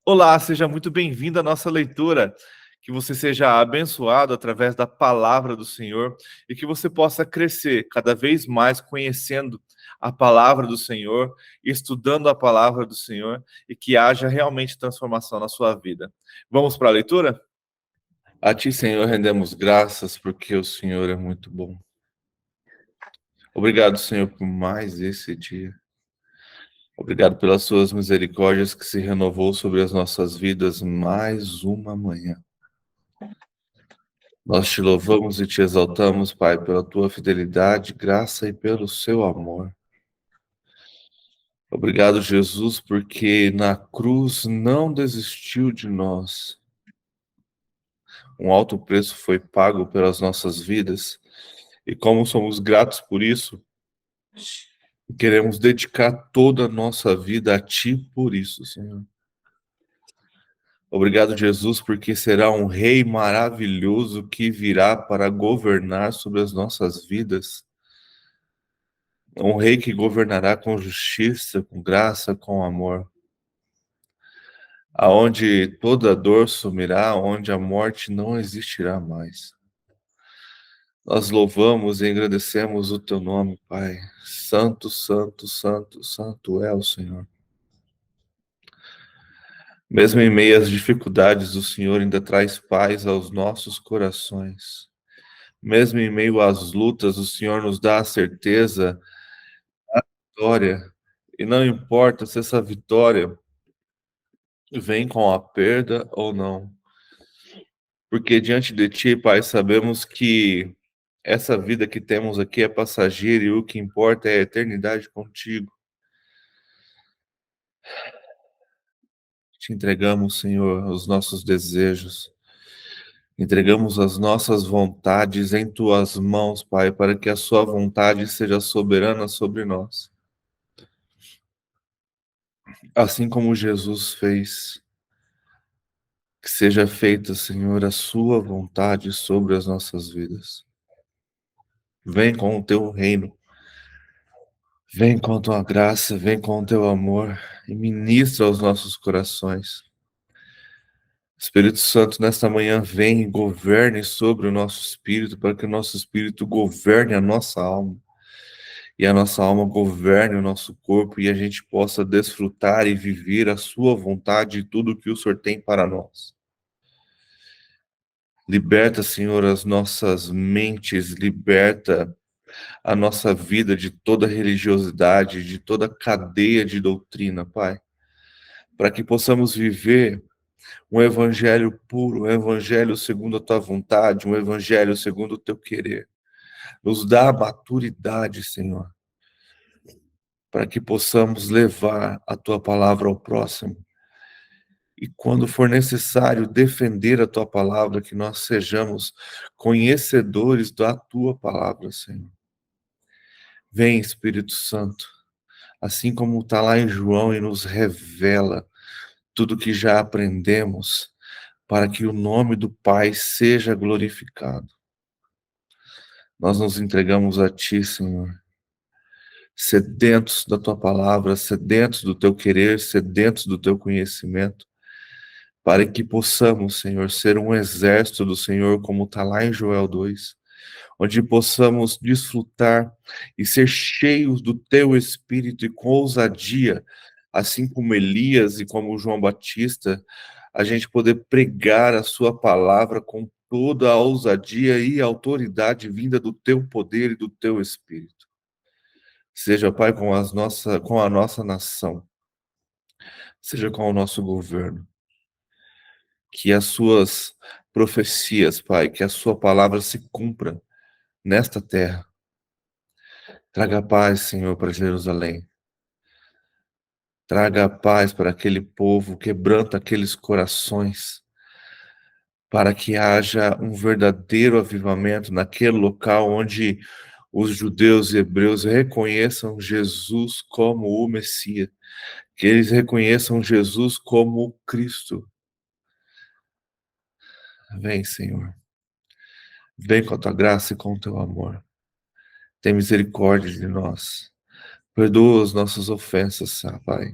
Olá, seja muito bem-vindo à nossa leitura. Que você seja abençoado através da palavra do Senhor e que você possa crescer cada vez mais conhecendo a palavra do Senhor, estudando a palavra do Senhor e que haja realmente transformação na sua vida. Vamos para a leitura? A Ti, Senhor, rendemos graças porque o Senhor é muito bom. Obrigado, Senhor, por mais esse dia. Obrigado pelas suas misericórdias que se renovou sobre as nossas vidas mais uma manhã. Nós te louvamos e te exaltamos, Pai, pela tua fidelidade, graça e pelo seu amor. Obrigado, Jesus, porque na cruz não desistiu de nós. Um alto preço foi pago pelas nossas vidas e como somos gratos por isso, queremos dedicar toda a nossa vida a Ti por isso, Senhor. Obrigado, Jesus, porque será um Rei maravilhoso que virá para governar sobre as nossas vidas. Um Rei que governará com justiça, com graça, com amor. Aonde toda dor sumirá, onde a morte não existirá mais. Nós louvamos e agradecemos o Teu nome, Pai. Santo, santo, santo, santo é o Senhor. Mesmo em meio às dificuldades, o Senhor ainda traz paz aos nossos corações. Mesmo em meio às lutas, o Senhor nos dá a certeza da vitória. E não importa se essa vitória vem com a perda ou não. Porque diante de Ti, Pai, sabemos que essa vida que temos aqui é passageira e o que importa é a eternidade contigo. Te entregamos, Senhor, os nossos desejos. Entregamos as nossas vontades em Tuas mãos, Pai, para que a Sua vontade seja soberana sobre nós. Assim como Jesus fez, que seja feita, Senhor, a Sua vontade sobre as nossas vidas. Vem com o Teu reino. Vem com a Tua graça, vem com o Teu amor e ministra aos nossos corações. Espírito Santo, nesta manhã, vem e governe sobre o nosso espírito, para que o nosso espírito governe a nossa alma, e a nossa alma governe o nosso corpo, e a gente possa desfrutar e viver a sua vontade e tudo que o Senhor tem para nós. Liberta, Senhor, as nossas mentes, liberta a nossa vida de toda religiosidade, de toda cadeia de doutrina, Pai, para que possamos viver um evangelho puro, um evangelho segundo a tua vontade, um evangelho segundo o teu querer. Nos dá a maturidade, Senhor, para que possamos levar a tua palavra ao próximo. E quando for necessário defender a tua palavra, que nós sejamos conhecedores da tua palavra, Senhor. Vem, Espírito Santo, assim como está lá em João e nos revela tudo que já aprendemos, para que o nome do Pai seja glorificado. Nós nos entregamos a Ti, Senhor, sedentos da Tua palavra, sedentos do Teu querer, sedentos do Teu conhecimento, para que possamos, Senhor, ser um exército do Senhor, como está lá em Joel 2, onde possamos desfrutar e ser cheios do Teu Espírito e com ousadia, assim como Elias e como João Batista, a gente poder pregar a Sua palavra com toda a ousadia e autoridade vinda do Teu poder e do Teu Espírito. Seja, Pai, com a nossa nação, seja com o nosso governo, que as Suas profecias, Pai, que a Sua palavra se cumpra nesta terra. Traga paz, Senhor, para Jerusalém. Traga paz para aquele povo, quebranta aqueles corações, para que haja um verdadeiro avivamento naquele local onde os judeus e hebreus reconheçam Jesus como o Messias, que eles reconheçam Jesus como o Cristo. Vem, Senhor. Vem com a tua graça e com o teu amor. Tem misericórdia de nós. Perdoa as nossas ofensas, Pai.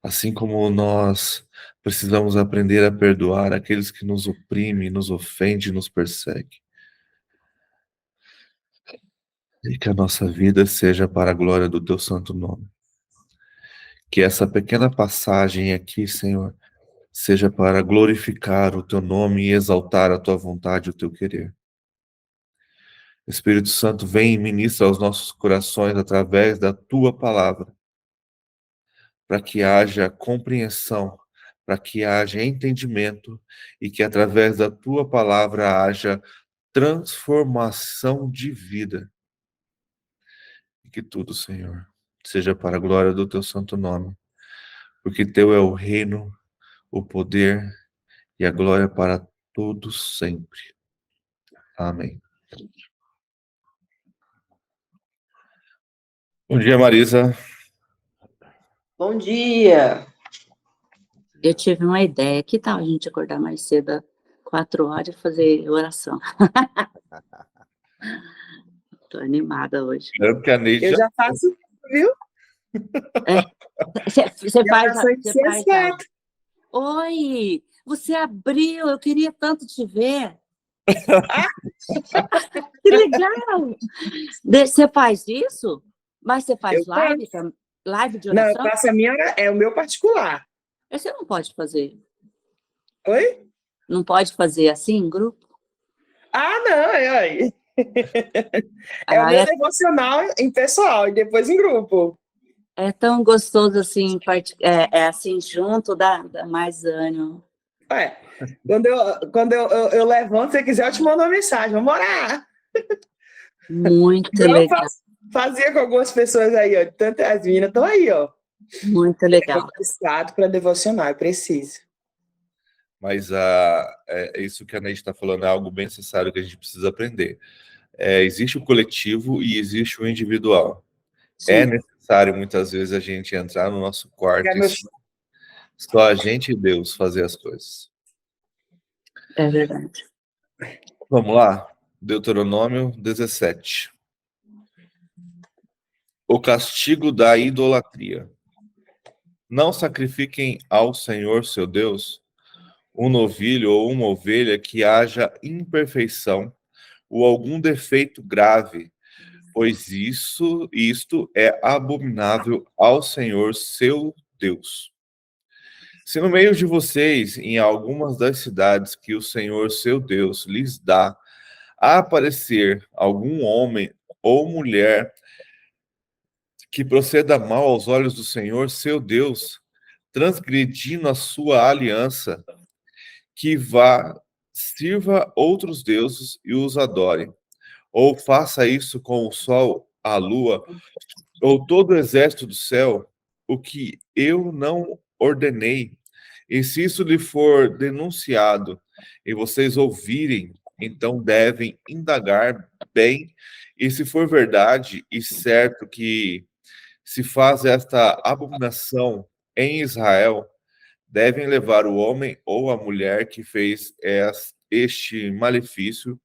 Assim como nós precisamos aprender a perdoar aqueles que nos oprimem, nos ofendem, nos perseguem. E que a nossa vida seja para a glória do teu santo nome. Que essa pequena passagem aqui, Senhor, seja para glorificar o teu nome e exaltar a tua vontade e o teu querer. Espírito Santo, vem e ministra aos nossos corações através da tua palavra, para que haja compreensão, para que haja entendimento e que através da tua palavra haja transformação de vida. E que tudo, Senhor, seja para a glória do teu santo nome, porque teu é o reino, o poder e a glória para todos sempre. Amém. Bom dia, Marisa. Bom dia. Eu tive uma ideia. Que tal a gente acordar mais cedo, 4 horas, e fazer oração? Tô animada hoje. Espero que a Neide Eu já faço, viu? Você faz. Você faz. Oi, você abriu. Eu queria tanto te ver. Que legal! Você faz isso? Mas você faz live de oração? Não, eu faço a minha, é o meu particular. Você não pode fazer. Oi? Não pode fazer assim, em grupo? Ah, não, é o meu devocional em pessoal e depois em grupo. É tão gostoso assim, assim junto, dá mais ânimo. Quando eu levanto, se você quiser, eu te mando uma mensagem. Vamos orar. Muito legal. Fazia com algumas pessoas aí, ó. Tantas meninas estão aí, ó. Muito legal. Para devocional, eu preciso. Mas isso que a Neide está falando é algo bem necessário que a gente precisa aprender. Existe o coletivo e existe o individual. Sim. É necessário, muitas vezes, a gente entrar no nosso quarto e só a gente e Deus fazer as coisas. É verdade. Vamos lá? Deuteronômio 17. O castigo da idolatria. Não sacrifiquem ao Senhor, seu Deus, um novilho ou uma ovelha que haja imperfeição ou algum defeito grave, pois isto é abominável ao Senhor, seu Deus. Se no meio de vocês, em algumas das cidades que o Senhor, seu Deus, lhes dá, aparecer algum homem ou mulher que proceda mal aos olhos do Senhor, seu Deus, transgredindo a sua aliança, que vá, sirva outros deuses e os adore, ou faça isso com o sol, a lua, ou todo o exército do céu, o que eu não ordenei, e se isso lhe for denunciado, e vocês ouvirem, então devem indagar bem, e se for verdade e certo que se faz esta abominação em Israel, devem levar o homem ou a mulher que fez este malefício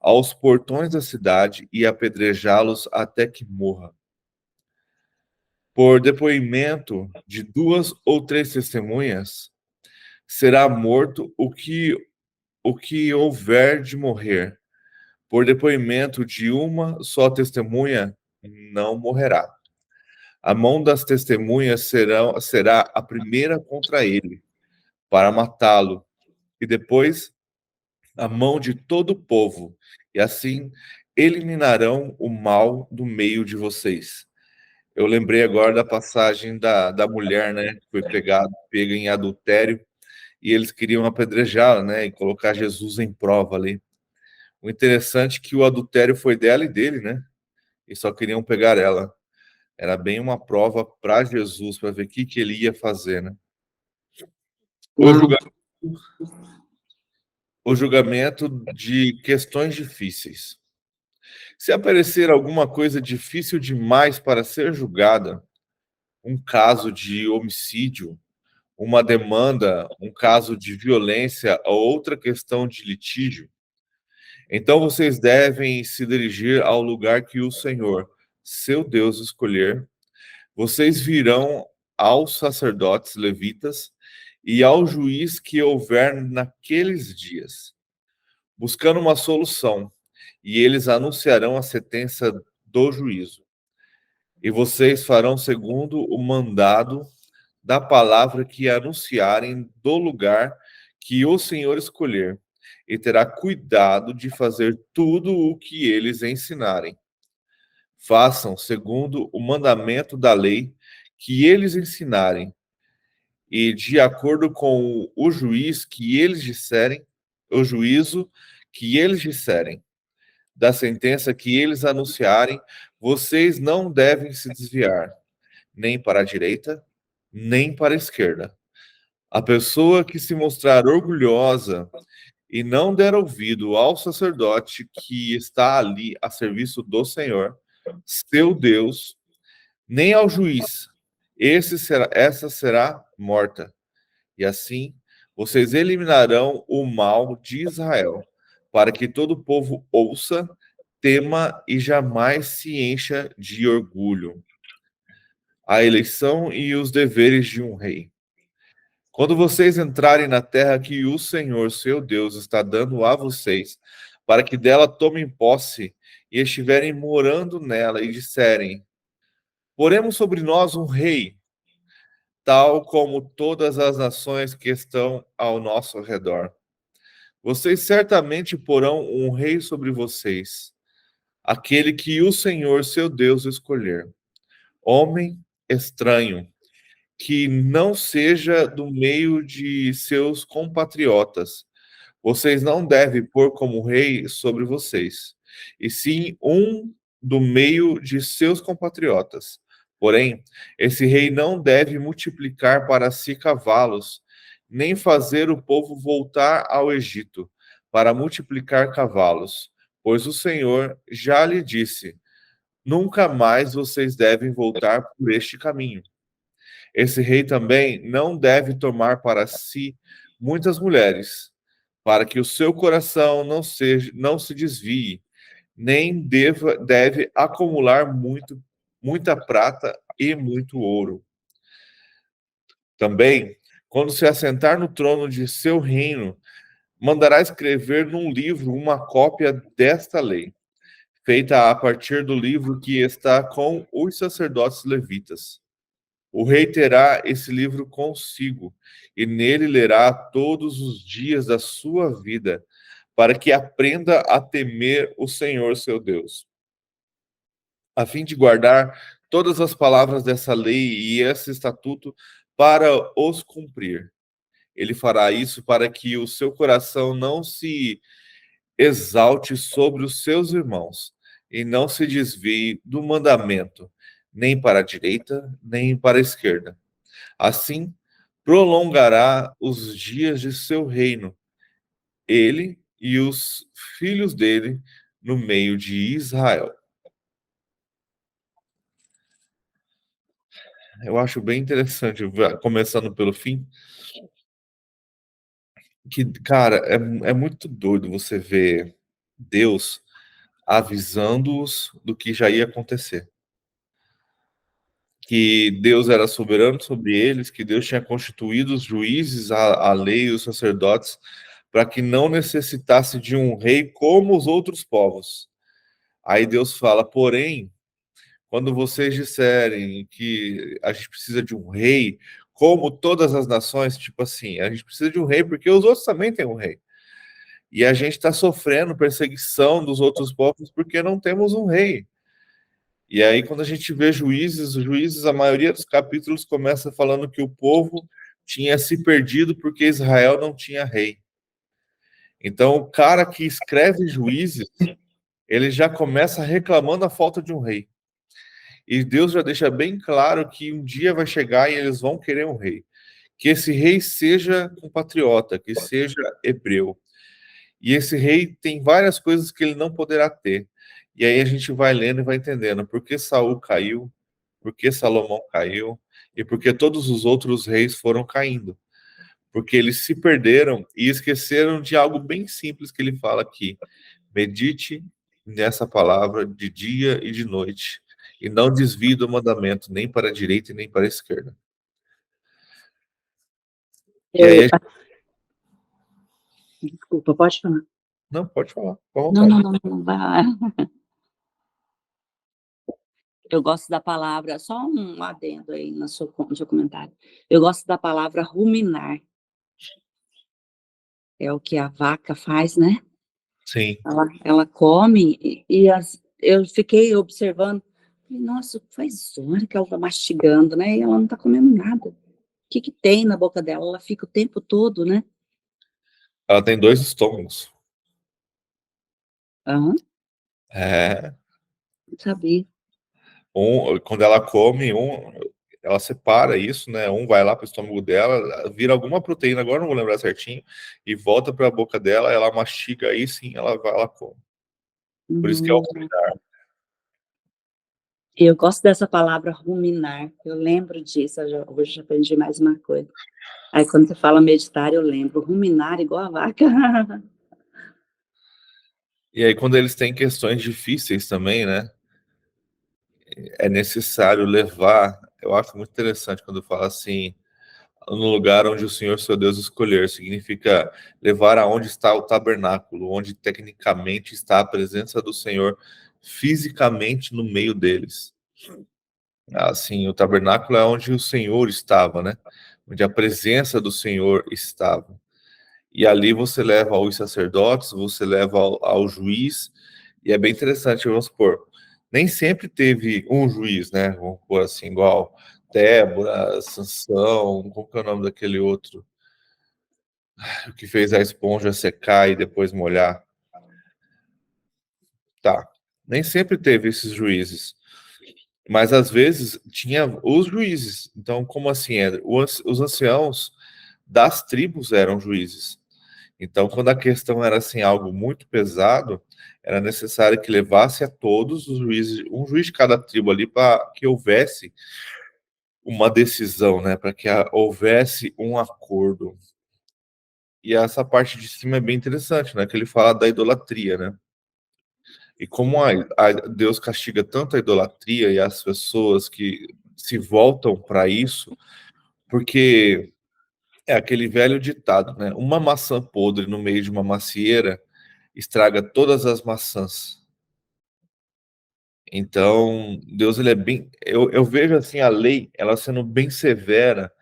aos portões da cidade e apedrejá-los até que morra. Por depoimento de 2 ou 3 testemunhas, será morto o que houver de morrer. Por depoimento de uma só testemunha, não morrerá. A mão das testemunhas será a primeira contra ele, para matá-lo, e depois a mão de todo o povo, e assim eliminarão o mal do meio de vocês. Eu lembrei agora da passagem da mulher, né, que foi pega em adultério, e eles queriam apedrejá-la, né, e colocar Jesus em prova ali. O interessante é que o adultério foi dela e dele, né, e só queriam pegar ela. Era bem uma prova para Jesus, para ver o que ele ia fazer, né. O julgamento de questões difíceis. Se aparecer alguma coisa difícil demais para ser julgada, um caso de homicídio, uma demanda, um caso de violência ou outra questão de litígio, então vocês devem se dirigir ao lugar que o Senhor, seu Deus, escolher. Vocês virão aos sacerdotes levitas e ao juiz que houver naqueles dias, buscando uma solução, e eles anunciarão a sentença do juízo. E vocês farão segundo o mandado da palavra que anunciarem do lugar que o Senhor escolher, e terá cuidado de fazer tudo o que eles ensinarem. Façam segundo o mandamento da lei que eles ensinarem, e de acordo com o juiz que eles disserem, o juízo que eles disserem, da sentença que eles anunciarem, vocês não devem se desviar, nem para a direita, nem para a esquerda. A pessoa que se mostrar orgulhosa e não der ouvido ao sacerdote que está ali a serviço do Senhor, seu Deus, nem ao juiz, essa será morta. E assim vocês eliminarão o mal de Israel, para que todo o povo ouça, tema e jamais se encha de orgulho. A eleição e os deveres de um rei. Quando vocês entrarem na terra que o Senhor, seu Deus, está dando a vocês, para que dela tomem posse e estiverem morando nela e disserem: poremos sobre nós um rei, tal como todas as nações que estão ao nosso redor. Vocês certamente porão um rei sobre vocês, aquele que o Senhor, seu Deus, escolher. Homem estranho, que não seja do meio de seus compatriotas. Vocês não devem pôr como rei sobre vocês, e sim um do meio de seus compatriotas. Porém, esse rei não deve multiplicar para si cavalos, nem fazer o povo voltar ao Egito para multiplicar cavalos, pois o Senhor já lhe disse: nunca mais vocês devem voltar por este caminho. Esse rei também não deve tomar para si muitas mulheres, para que o seu coração não se desvie, nem deve acumular muita prata e muito ouro. Também, quando se assentar no trono de seu reino, mandará escrever num livro uma cópia desta lei, feita a partir do livro que está com os sacerdotes levitas. O rei terá esse livro consigo, e nele lerá todos os dias da sua vida, para que aprenda a temer o Senhor seu Deus, a fim de guardar todas as palavras dessa lei e esse estatuto para os cumprir. Ele fará isso para que o seu coração não se exalte sobre os seus irmãos, e não se desvie do mandamento, nem para a direita, nem para a esquerda. Assim, prolongará os dias de seu reino, ele e os filhos dele no meio de Israel. Eu acho bem interessante, começando pelo fim, que, cara, é muito doido você ver Deus avisando-os do que já ia acontecer. Que Deus era soberano sobre eles, que Deus tinha constituído os juízes, a lei e os sacerdotes, para que não necessitasse de um rei como os outros povos. Aí Deus fala, porém, quando vocês disserem que a gente precisa de um rei, como todas as nações, tipo assim, a gente precisa de um rei porque os outros também têm um rei. E a gente está sofrendo perseguição dos outros povos porque não temos um rei. E aí, quando a gente vê Juízes, a maioria dos capítulos começa falando que o povo tinha se perdido porque Israel não tinha rei. Então, o cara que escreve Juízes, ele já começa reclamando a falta de um rei. E Deus já deixa bem claro que um dia vai chegar e eles vão querer um rei. Que esse rei seja compatriota, que seja hebreu. E esse rei tem várias coisas que ele não poderá ter. E aí a gente vai lendo e vai entendendo por que Saul caiu, por que Salomão caiu e por que todos os outros reis foram caindo. Porque eles se perderam e esqueceram de algo bem simples que ele fala aqui. Medite nessa palavra de dia e de noite, e não desvie do mandamento, nem para a direita e nem para a esquerda. E aí, Desculpa, pode falar. não, pode falar, com a Não, vontade. não, vai lá. Eu gosto da palavra, só um adendo aí no seu comentário. Eu gosto da palavra ruminar, é o que a vaca faz, né? Sim. Ela come e eu fiquei observando, falei, nossa, faz hora que ela tá mastigando, né? E ela não tá comendo nada. O que que tem na boca dela? Ela fica o tempo todo, né? Ela tem 2 estômagos. Aham, É. não sabia. Quando ela come, ela separa isso, né? Um vai lá para o estômago dela, vira alguma proteína, agora não vou lembrar certinho, e volta para a boca dela, ela mastiga, aí sim ela vai, ela come. Por isso que é o Hum, eu gosto dessa palavra ruminar, eu lembro disso, hoje eu aprendi mais uma coisa. Aí quando você fala meditar, eu lembro, ruminar igual a vaca. E aí, quando eles têm questões difíceis também, né? É necessário levar. Eu acho muito interessante quando fala assim, no lugar onde o Senhor seu Deus escolher, significa levar aonde está o tabernáculo, onde tecnicamente está a presença do Senhor fisicamente no meio deles. Assim, o tabernáculo é onde o Senhor estava, né? Onde a presença do Senhor estava. E ali você leva os sacerdotes, você leva ao juiz, e é bem interessante, vamos supor, nem sempre teve um juiz, né? Vamos pôr assim, igual Débora, Sansão, qual que é o nome daquele outro que fez a esponja secar e depois molhar? Tá. Nem sempre teve esses juízes, mas às vezes tinha os juízes. Então, como assim, André? Os anciãos das tribos eram juízes. Então, quando a questão era assim algo muito pesado, era necessário que levasse a todos os juízes, um juiz de cada tribo ali, para que houvesse uma decisão, né? Para que houvesse um acordo. E essa parte de cima é bem interessante, né? Que ele fala da idolatria, né? E como Deus castiga tanto a idolatria e as pessoas que se voltam para isso, porque é aquele velho ditado, né? Uma maçã podre no meio de uma macieira estraga todas as maçãs. Então, Deus, ele é bem. Eu vejo assim a lei, ela sendo bem severa,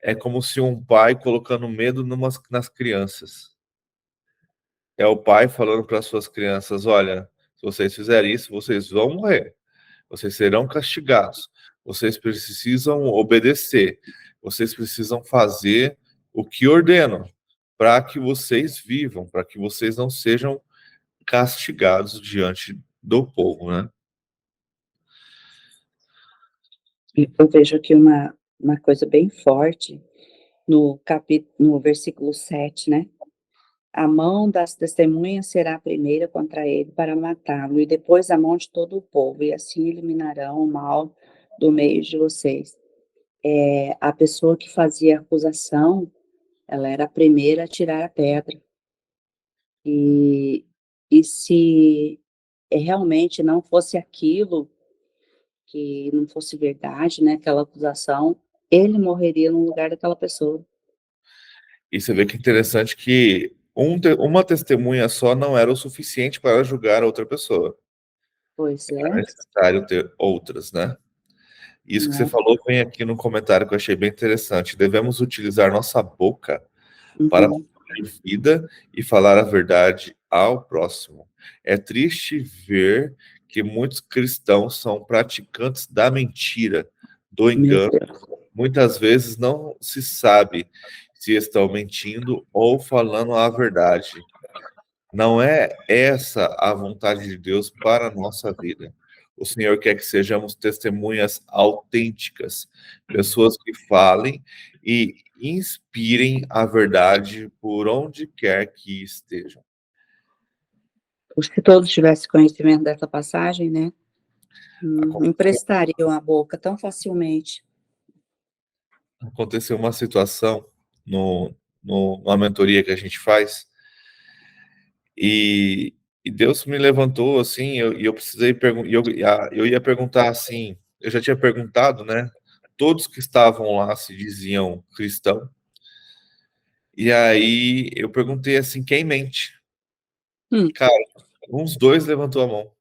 é como se um pai colocando medo nas crianças. É o pai falando para as suas crianças: olha, se vocês fizerem isso, vocês vão morrer, vocês serão castigados, vocês precisam obedecer, vocês precisam fazer o que ordeno, para que vocês vivam, para que vocês não sejam castigados diante do povo, né? Eu vejo aqui uma coisa bem forte no versículo 7, né? A mão das testemunhas será a primeira contra ele para matá-lo, e depois a mão de todo o povo, e assim eliminarão o mal do meio de vocês. A pessoa que fazia a acusação, ela era a primeira a tirar a pedra. E, e se realmente não fosse aquilo, que não fosse verdade, né, aquela acusação, ele morreria no lugar daquela pessoa. E você vê que é interessante que uma testemunha só não era o suficiente para julgar a outra pessoa. Pois Era é, necessário ter outras, né? Isso que você né? falou vem aqui no comentário que eu achei bem interessante. Devemos utilizar nossa boca para Uhum. produzir vida e falar a verdade ao próximo. É triste ver que muitos cristãos são praticantes da mentira, do Meu engano. Deus. Muitas vezes não se sabe se estão mentindo ou falando a verdade. Não é essa a vontade de Deus para a nossa vida. O Senhor quer que sejamos testemunhas autênticas, pessoas que falem e inspirem a verdade por onde quer que estejam. Se todos tivessem conhecimento dessa passagem, né, não Aconteceu, emprestariam a boca tão facilmente. aconteceu uma situação numa mentoria que a gente faz e, e Deus me levantou assim, e eu precisei perguntar, eu ia perguntar assim, eu já tinha perguntado, né? Todos que estavam lá se diziam cristão, E aí eu perguntei assim, quem mente? Hum. Cara, uns dois levantou a mão.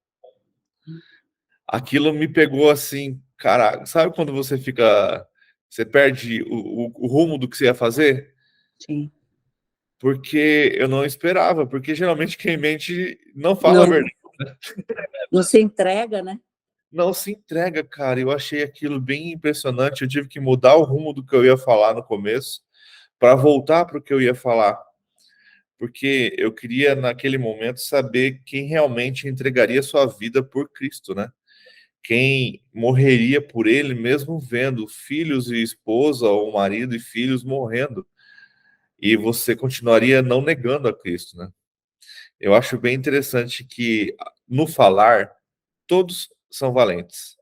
Aquilo me pegou assim, cara, sabe quando você perde o rumo do que você ia fazer? Sim. Porque eu não esperava, porque geralmente quem mente não fala a Não, verdade. não se entrega, né? Não se entrega, cara. Eu achei aquilo bem impressionante. Eu tive que mudar o rumo do que eu ia falar no começo para voltar para o que eu ia falar, porque eu queria naquele momento saber quem realmente entregaria sua vida por Cristo, né? Quem morreria por ele, mesmo vendo filhos e esposa, ou marido e filhos morrendo, e você continuaria não negando a Cristo, né? Eu acho bem interessante que no falar todos são valentes.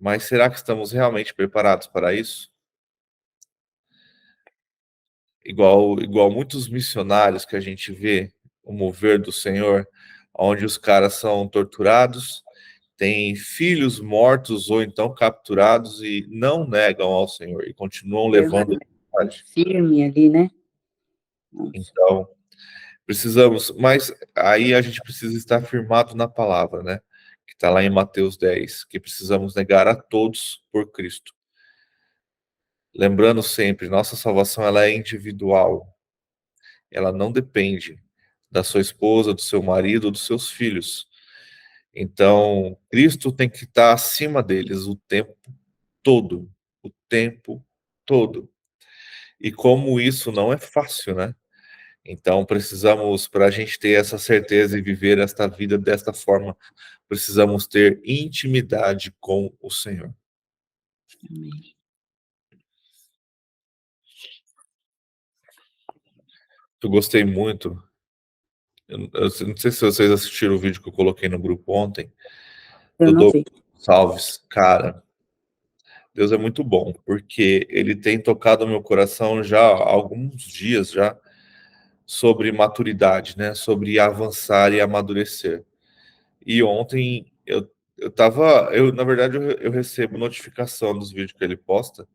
Mas será que estamos realmente preparados para isso? Igual muitos missionários que a gente vê o mover do Senhor, onde os caras são torturados, têm filhos mortos ou então capturados e não negam ao Senhor e continuam levando a mensagem. Firme ali, né? Nossa. Então, precisamos, mas aí a gente precisa estar firmado na palavra, né? Que está lá em Mateus 10, que precisamos negar a todos por Cristo. Lembrando sempre, nossa salvação ela é individual. Ela não depende da sua esposa, do seu marido, dos seus filhos. Então, Cristo tem que estar acima deles o tempo todo, o tempo todo. E como isso não é fácil, né? Então, precisamos, para a gente ter essa certeza e viver esta vida desta forma, precisamos ter intimidade com o Senhor. Amém. Eu gostei muito. Eu não sei se vocês assistiram o vídeo que eu coloquei no grupo ontem, Eu do não Douglas vi. Salves. Cara, Deus é muito bom, porque ele tem tocado no meu coração já há alguns dias já sobre maturidade, né? Sobre avançar e amadurecer. E ontem na verdade, eu recebo notificação dos vídeos que ele posta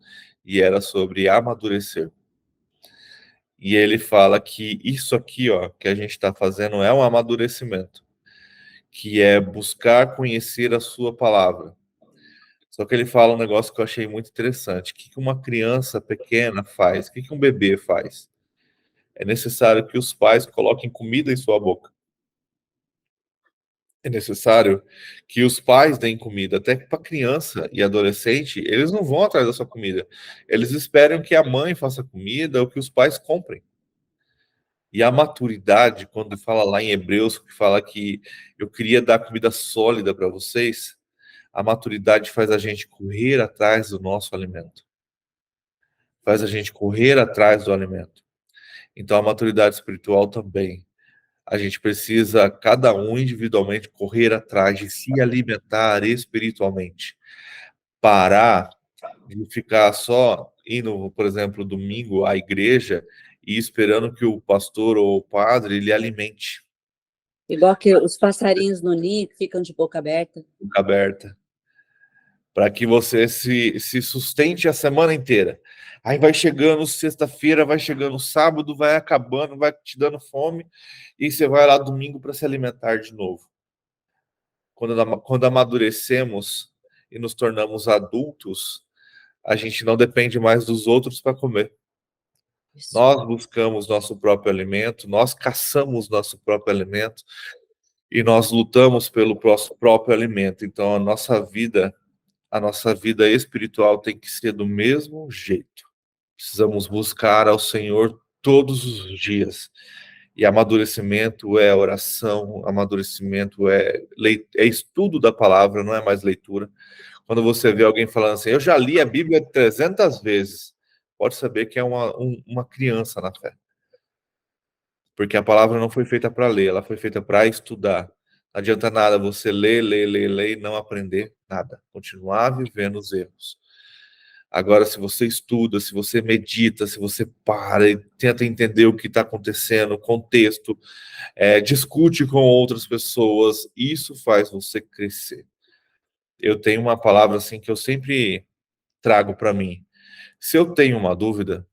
e era sobre amadurecer. E ele fala que isso aqui, ó, que a gente está fazendo é um amadurecimento, que é buscar conhecer a sua palavra. Só que ele fala um negócio que eu achei muito interessante. O que uma criança pequena faz? O que um bebê faz? É necessário que os pais coloquem comida em sua boca. É necessário que os pais deem comida. Até que para criança e adolescente, eles não vão atrás da sua comida. Eles esperam que a mãe faça comida ou que os pais comprem. E a maturidade, quando fala lá em Hebreus, que fala que eu queria dar comida sólida para vocês, a maturidade faz a gente correr atrás do nosso alimento. Faz a gente correr atrás do alimento. Então, a maturidade espiritual também. A gente precisa, cada um individualmente, correr atrás de se alimentar espiritualmente. Parar de ficar só indo, por exemplo, domingo à igreja e esperando que o pastor ou o padre lhe alimente. Igual que os passarinhos no ninho que ficam de boca aberta. Boca aberta. Para que você se sustente a semana inteira. Aí vai chegando sexta-feira, vai chegando sábado, vai acabando, vai te dando fome, e você vai lá domingo para se alimentar de novo. Quando amadurecemos e nos tornamos adultos, a gente não depende mais dos outros para comer. Isso. Nós buscamos nosso próprio alimento, nós caçamos nosso próprio alimento e nós lutamos pelo nosso próprio alimento. Então, a nossa vida espiritual tem que ser do mesmo jeito. Precisamos buscar ao Senhor todos os dias. E amadurecimento é oração, amadurecimento é estudo da palavra, não é mais leitura. Quando você vê alguém falando assim, eu já li a Bíblia 300 vezes, pode saber que é uma criança na fé. Porque a palavra não foi feita para ler, ela foi feita para estudar. Não adianta nada você ler e não aprender nada. Continuar vivendo os erros. Agora, se você estuda, se você medita, se você para e tenta entender o que está acontecendo, o contexto, discute com outras pessoas, isso faz você crescer. Eu tenho uma palavra assim que eu sempre trago para mim. Se eu tenho uma dúvida,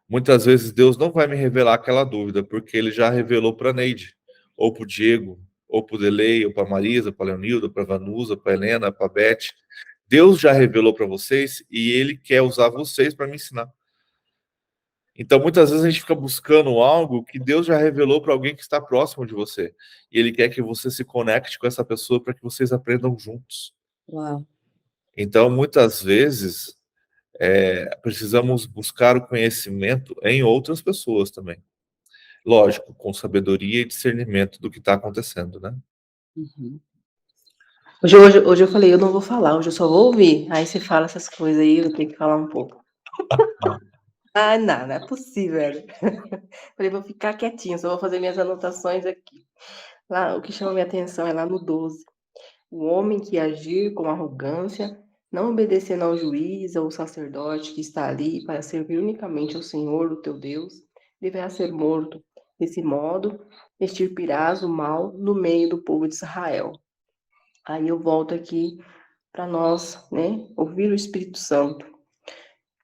Muitas vezes Deus não vai me revelar aquela dúvida, porque Ele já revelou para Neide, ou para o Diego, ou para o Delei, ou para a Marisa, para a Leonilda, para a Vanusa, para a Helena, para a Beth. Deus já revelou para vocês e Ele quer usar vocês para me ensinar. Então, muitas vezes a gente fica buscando algo que Deus já revelou para alguém que está próximo de você. E Ele quer que você se conecte com essa pessoa para que vocês aprendam juntos. Uau. Então, muitas vezes, precisamos buscar o conhecimento em outras pessoas também. Lógico, com sabedoria e discernimento do que está acontecendo, né? Uhum. Hoje eu falei, eu não vou falar, hoje eu só vou ouvir. Aí você fala essas coisas aí, eu tenho que falar um pouco. Ah, não é possível, velho. Falei, vou ficar quietinho, só vou fazer minhas anotações aqui. Lá, o que chama minha atenção é lá no 12. O homem que agir com arrogância, não obedecendo ao juiz ou ao sacerdote que está ali para servir unicamente ao Senhor, o teu Deus, deverá ser morto. Desse modo, extirpirás o mal no meio do povo de Israel. Aí eu volto aqui para nós, né, ouvir o Espírito Santo.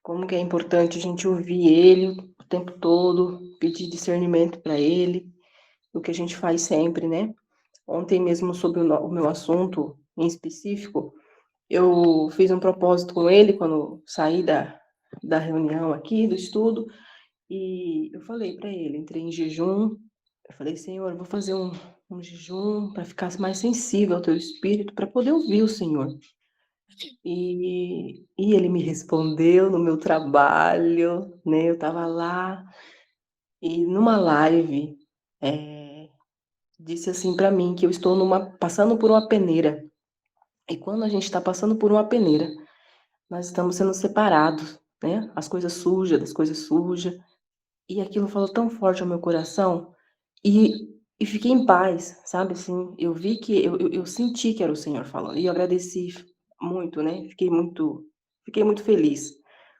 Como que é importante a gente ouvir ele o tempo todo, pedir discernimento para ele, o que a gente faz sempre, né? Ontem mesmo, sobre o meu assunto em específico, eu fiz um propósito com ele quando saí da reunião aqui, do estudo, e eu falei para ele, entrei em jejum, eu falei, Senhor, eu vou fazer um jejum para ficar mais sensível ao teu espírito, para poder ouvir o Senhor. E ele me respondeu no meu trabalho, né? Eu estava lá e numa live disse assim para mim que eu estou passando por uma peneira. E quando a gente está passando por uma peneira, nós estamos sendo separados, né? As coisas sujas, das coisas sujas. E aquilo falou tão forte ao meu coração e fiquei em paz, sabe? Assim, eu vi que eu senti que era o Senhor falando e eu agradeci muito, né? Fiquei muito feliz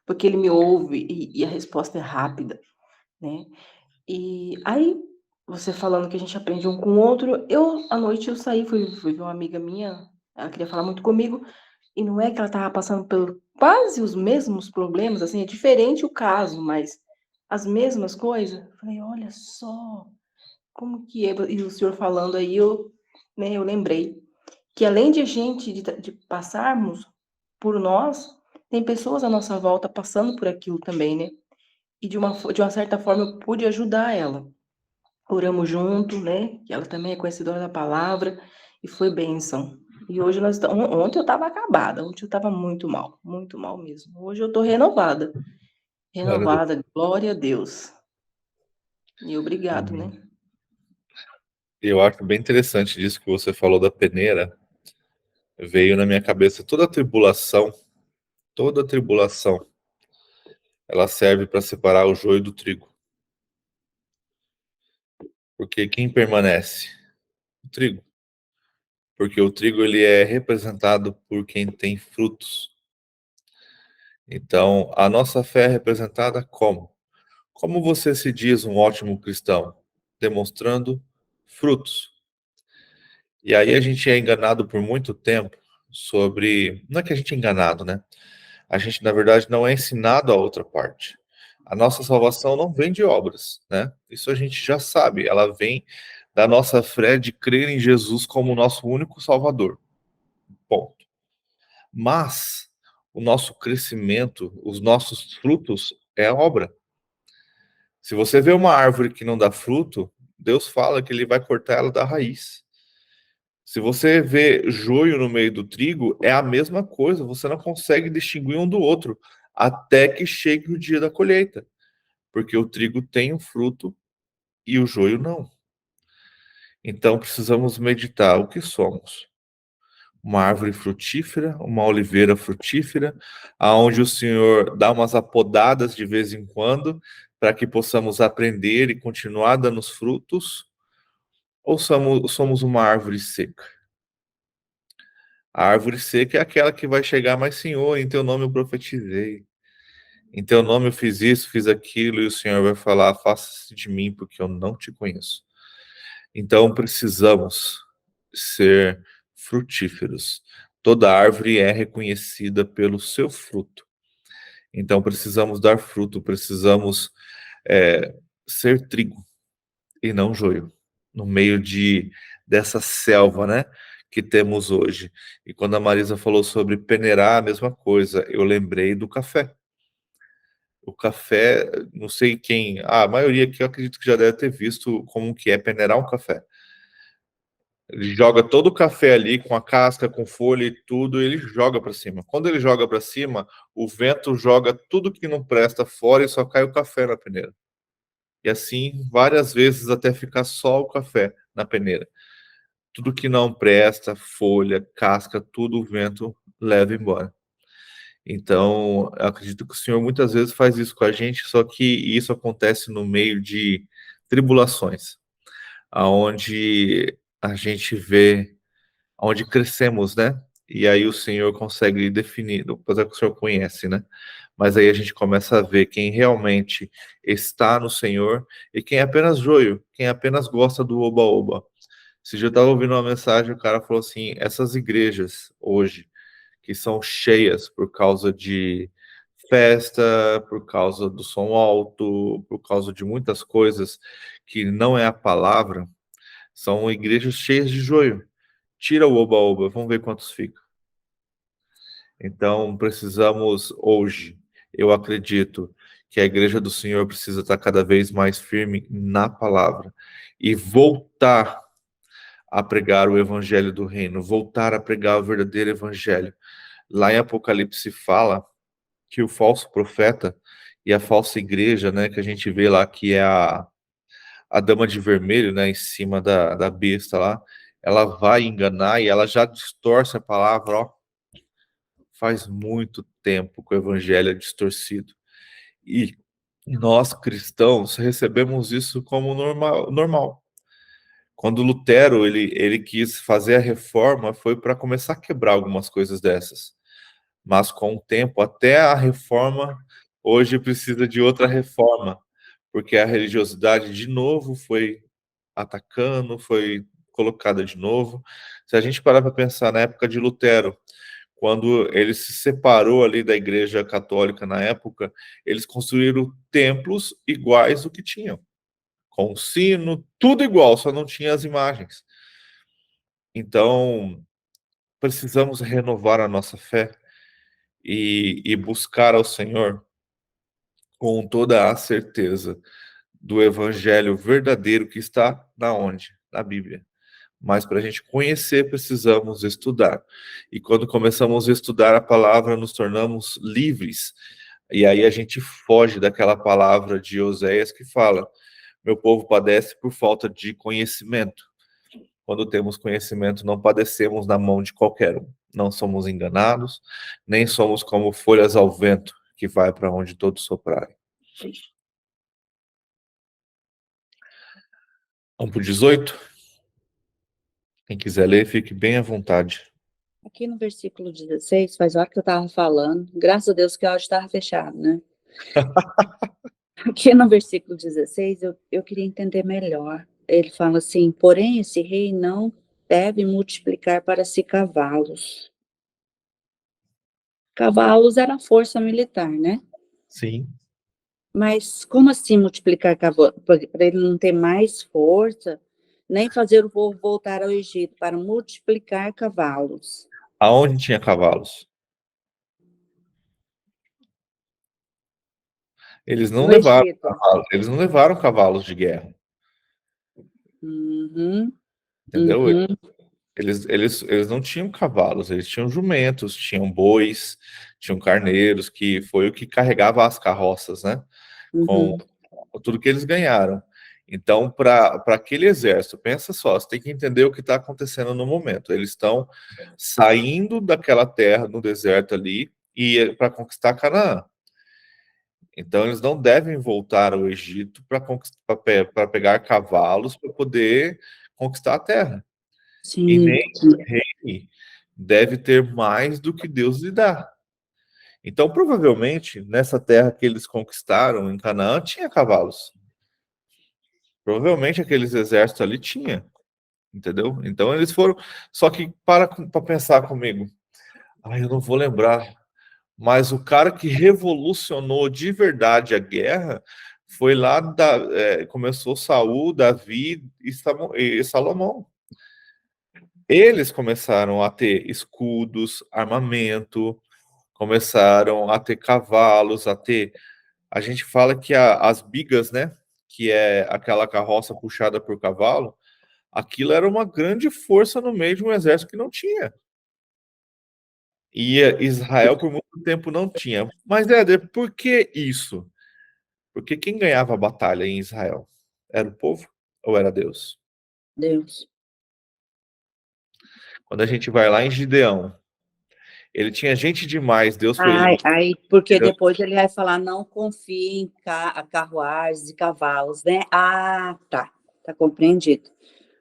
porque Ele me ouve e a resposta é rápida, né? E aí você falando que a gente aprende um com o outro, à noite eu saí, fui ver uma amiga minha, ela queria falar muito comigo e não é que ela estava passando por quase os mesmos problemas, assim, é diferente o caso, mas as mesmas coisas. Falei, olha só, como que é? E o senhor falando aí, né, eu lembrei que além de a gente de passarmos por nós, tem pessoas à nossa volta passando por aquilo também, né? E de uma certa forma eu pude ajudar ela. Oramos junto, né? Que ela também é conhecedora da palavra e foi bênção. E hoje ontem eu estava acabada, ontem eu estava muito mal mesmo. Hoje eu estou renovada, Glória a Deus. glória a Deus. E obrigado, Amém. né? Eu acho bem interessante disso que você falou da peneira. Veio na minha cabeça toda tribulação, ela serve para separar o joio do trigo. Porque quem permanece? O trigo. Porque o trigo ele é representado por quem tem frutos. Então, a nossa fé é representada como? Como você se diz um ótimo cristão? Demonstrando frutos. E aí a gente é enganado por muito tempo sobre... Não é que a gente é enganado, né? A gente, na verdade, não é ensinado a outra parte. A nossa salvação não vem de obras, né? Isso a gente já sabe. Ela vem da nossa fé de crer em Jesus como nosso único Salvador. Ponto. Mas o nosso crescimento, os nossos frutos é a obra. Se você vê uma árvore que não dá fruto, Deus fala que ele vai cortar ela da raiz. Se você vê joio no meio do trigo, é a mesma coisa, você não consegue distinguir um do outro, até que chegue o dia da colheita, porque o trigo tem um fruto e o joio não. Então precisamos meditar o que somos. Uma árvore frutífera, uma oliveira frutífera, aonde o Senhor dá umas apodadas de vez em quando, para que possamos aprender e continuar dando os frutos, ou somos uma árvore seca? A árvore seca é aquela que vai chegar, mas Senhor, em teu nome eu profetizei. Em teu nome eu fiz isso, fiz aquilo, e o Senhor vai falar, faça-se de mim, porque eu não te conheço. Então precisamos ser frutíferos. Toda árvore é reconhecida pelo seu fruto. Então precisamos dar fruto, precisamos ser trigo e não joio, no meio dessa selva, né, que temos hoje. E quando a Marisa falou sobre peneirar, a mesma coisa, eu lembrei do café. O café, não sei quem, a maioria aqui eu acredito que já deve ter visto como que é peneirar um café. Ele joga todo o café ali com a casca, com folha e tudo, ele joga para cima. Quando ele joga para cima, o vento joga tudo que não presta fora e só cai o café na peneira. E assim, várias vezes até ficar só o café na peneira. Tudo que não presta, folha, casca, tudo o vento leva embora. Então, eu acredito que o Senhor muitas vezes faz isso com a gente, só que isso acontece no meio de tribulações, aonde a gente vê, onde crescemos, né? E aí o Senhor consegue definir, apesar que o Senhor conhece, né? Mas aí a gente começa a ver quem realmente está no Senhor e quem é apenas joio, quem apenas gosta do oba-oba. Esse dia eu estava ouvindo uma mensagem, o cara falou assim, essas igrejas hoje, que são cheias por causa de festa, por causa do som alto, por causa de muitas coisas que não é a palavra, são igrejas cheias de joio. Tira o oba-oba, vamos ver quantos ficam. Então, precisamos hoje, eu acredito, que a igreja do Senhor precisa estar cada vez mais firme na palavra e voltar a pregar o evangelho do reino, voltar a pregar o verdadeiro evangelho. Lá em Apocalipse fala que o falso profeta e a falsa igreja, né, que a gente vê lá que é a dama de vermelho, né, em cima da besta lá, ela vai enganar e ela já distorce a palavra, ó, faz muito tempo que o evangelho é distorcido. E nós, cristãos, recebemos isso como normal. Quando Lutero ele quis fazer a reforma, foi para começar a quebrar algumas coisas dessas. Mas com o tempo, até a reforma, hoje precisa de outra reforma, porque a religiosidade de novo foi atacando, foi colocada de novo. Se a gente parar para pensar na época de Lutero, quando ele se separou ali da Igreja Católica na época, eles construíram templos iguais ao que tinham, com sino, tudo igual, só não tinha as imagens. Então, precisamos renovar a nossa fé e buscar ao Senhor com toda a certeza do evangelho verdadeiro que está na onde? Na Bíblia. Mas para a gente conhecer, precisamos estudar. E quando começamos a estudar a palavra, nos tornamos livres. E aí a gente foge daquela palavra de Oséias que fala: meu povo padece por falta de conhecimento. Quando temos conhecimento, não padecemos na mão de qualquer um. Não somos enganados, nem somos como folhas ao vento, que vai para onde todos soprarem. Vamos para o 18? Quem quiser ler, fique bem à vontade. Aqui no versículo 16, faz hora que eu estava falando, graças a Deus que o áudio estava fechado, né? Aqui no versículo 16, eu queria entender melhor. Ele fala assim, porém esse rei não deve multiplicar para si cavalos. Cavalos era a força militar, né? Sim. Mas como assim multiplicar cavalos? Para ele não ter mais força, nem fazer o povo voltar ao Egito, para multiplicar cavalos. Aonde tinha cavalos? Eles não No levaram Egito. cavalos, eles não levaram cavalos de guerra, Uhum, entendeu? uhum, Eles não tinham cavalos, eles tinham jumentos, tinham bois, tinham carneiros, que foi o que carregava as carroças, né? Com uhum. tudo que eles ganharam. Então, para aquele exército, pensa só, você tem que entender o que está acontecendo no momento. Eles estão saindo daquela terra, no deserto ali, e para conquistar Canaã. Então, eles não devem voltar ao Egito para pegar cavalos para poder conquistar a terra. E Sim, nem sim. o rei deve ter mais do que Deus lhe dá. Então, provavelmente, nessa terra que eles conquistaram, em Canaã, tinha cavalos. Provavelmente aqueles exércitos ali tinha, entendeu? Então eles foram. Só que para pensar comigo. Eu não vou lembrar Mas o cara que revolucionou de verdade a guerra foi lá começou Saul, Davi e Salomão. Eles começaram a ter escudos, armamento, começaram a ter cavalos, a gente fala que as bigas, né, que é aquela carroça puxada por cavalo, aquilo era uma grande força no meio de um exército que não tinha. E Israel por muito tempo não tinha. Mas, Éder, por que isso? Porque quem ganhava a batalha em Israel? Era o povo ou era Deus? Deus. Quando a gente vai lá em Gideão, ele tinha gente demais, Deus foi ele. Aí, porque depois ele vai falar, não confie em carruagens e cavalos, né? Ah, tá compreendido.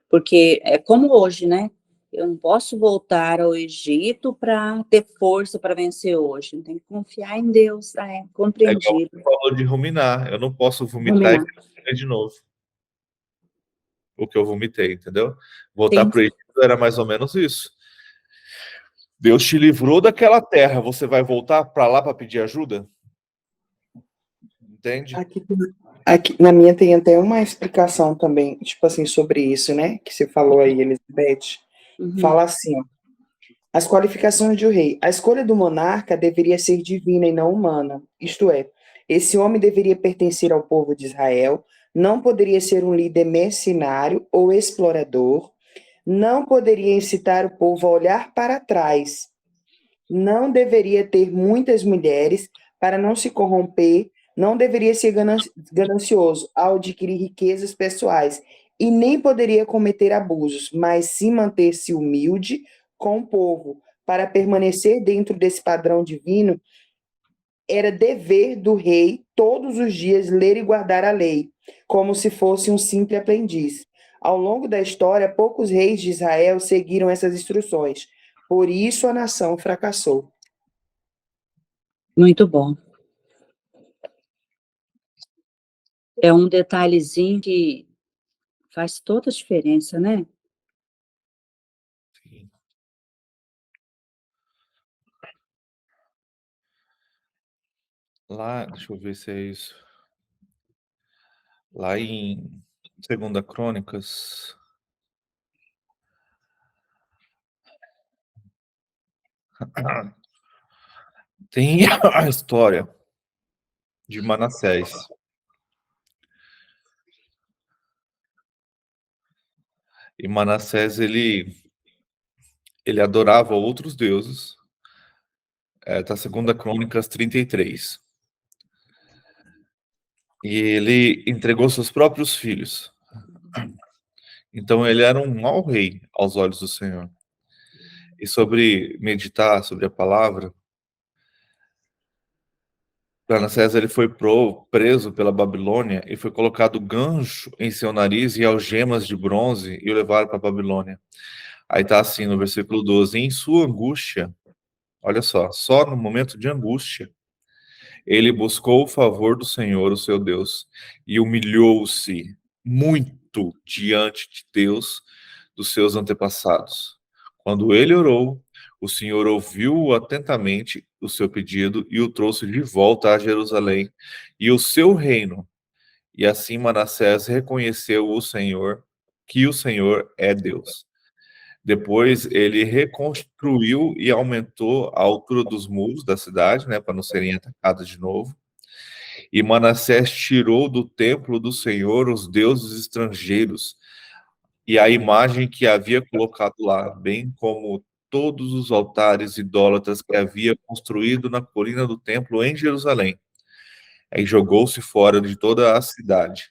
Porque é como hoje, né? Eu não posso voltar ao Egito para ter força para vencer hoje. Tem que confiar em Deus, É igual compreendido. você falou de ruminar. Eu não posso vomitar e comer de novo o que eu vomitei, entendeu? Voltar para o Egito era mais ou menos isso. Deus te livrou daquela terra, você vai voltar para lá para pedir ajuda? Entende? Aqui na minha tem até uma explicação também, tipo assim, sobre isso, né? Que você falou aí, Elizabeth. Fala assim, ó. As qualificações de um rei. A escolha do monarca deveria ser divina e não humana. Isto é, esse homem deveria pertencer ao povo de Israel, não poderia ser um líder mercenário ou explorador, não poderia incitar o povo a olhar para trás, não deveria ter muitas mulheres para não se corromper, não deveria ser ganancioso ao adquirir riquezas pessoais e nem poderia cometer abusos, mas sim manter-se humilde com o povo. Para permanecer dentro desse padrão divino, era dever do rei todos os dias ler e guardar a lei, como se fosse um simples aprendiz. Ao longo da história, poucos reis de Israel seguiram essas instruções. Por isso a nação fracassou. Muito bom. É um detalhezinho que faz toda a diferença, né? Sim. Lá, deixa eu ver se é isso. Lá em 2 Crônicas, tem a história de Manassés. E Manassés, ele adorava outros deuses. Tá 2 Crônicas 33. E ele entregou seus próprios filhos. Então ele era um mau rei aos olhos do Senhor. E sobre meditar sobre a palavra, Manassés ele foi preso pela Babilônia e foi colocado gancho em seu nariz e algemas de bronze e o levaram para a Babilônia. Aí tá assim no versículo 12, em sua angústia, olha só no momento de angústia, ele buscou o favor do Senhor, o seu Deus, e humilhou-se muito diante de Deus dos seus antepassados. Quando ele orou, o Senhor ouviu atentamente o seu pedido e o trouxe de volta a Jerusalém e o seu reino. E assim Manassés reconheceu o Senhor, que o Senhor é Deus. Depois ele reconstruiu e aumentou a altura dos muros da cidade, né, para não serem atacados de novo. E Manassés tirou do templo do Senhor os deuses estrangeiros e a imagem que havia colocado lá, bem como todos os altares idólatras que havia construído na colina do templo em Jerusalém. Aí jogou-se fora de toda a cidade.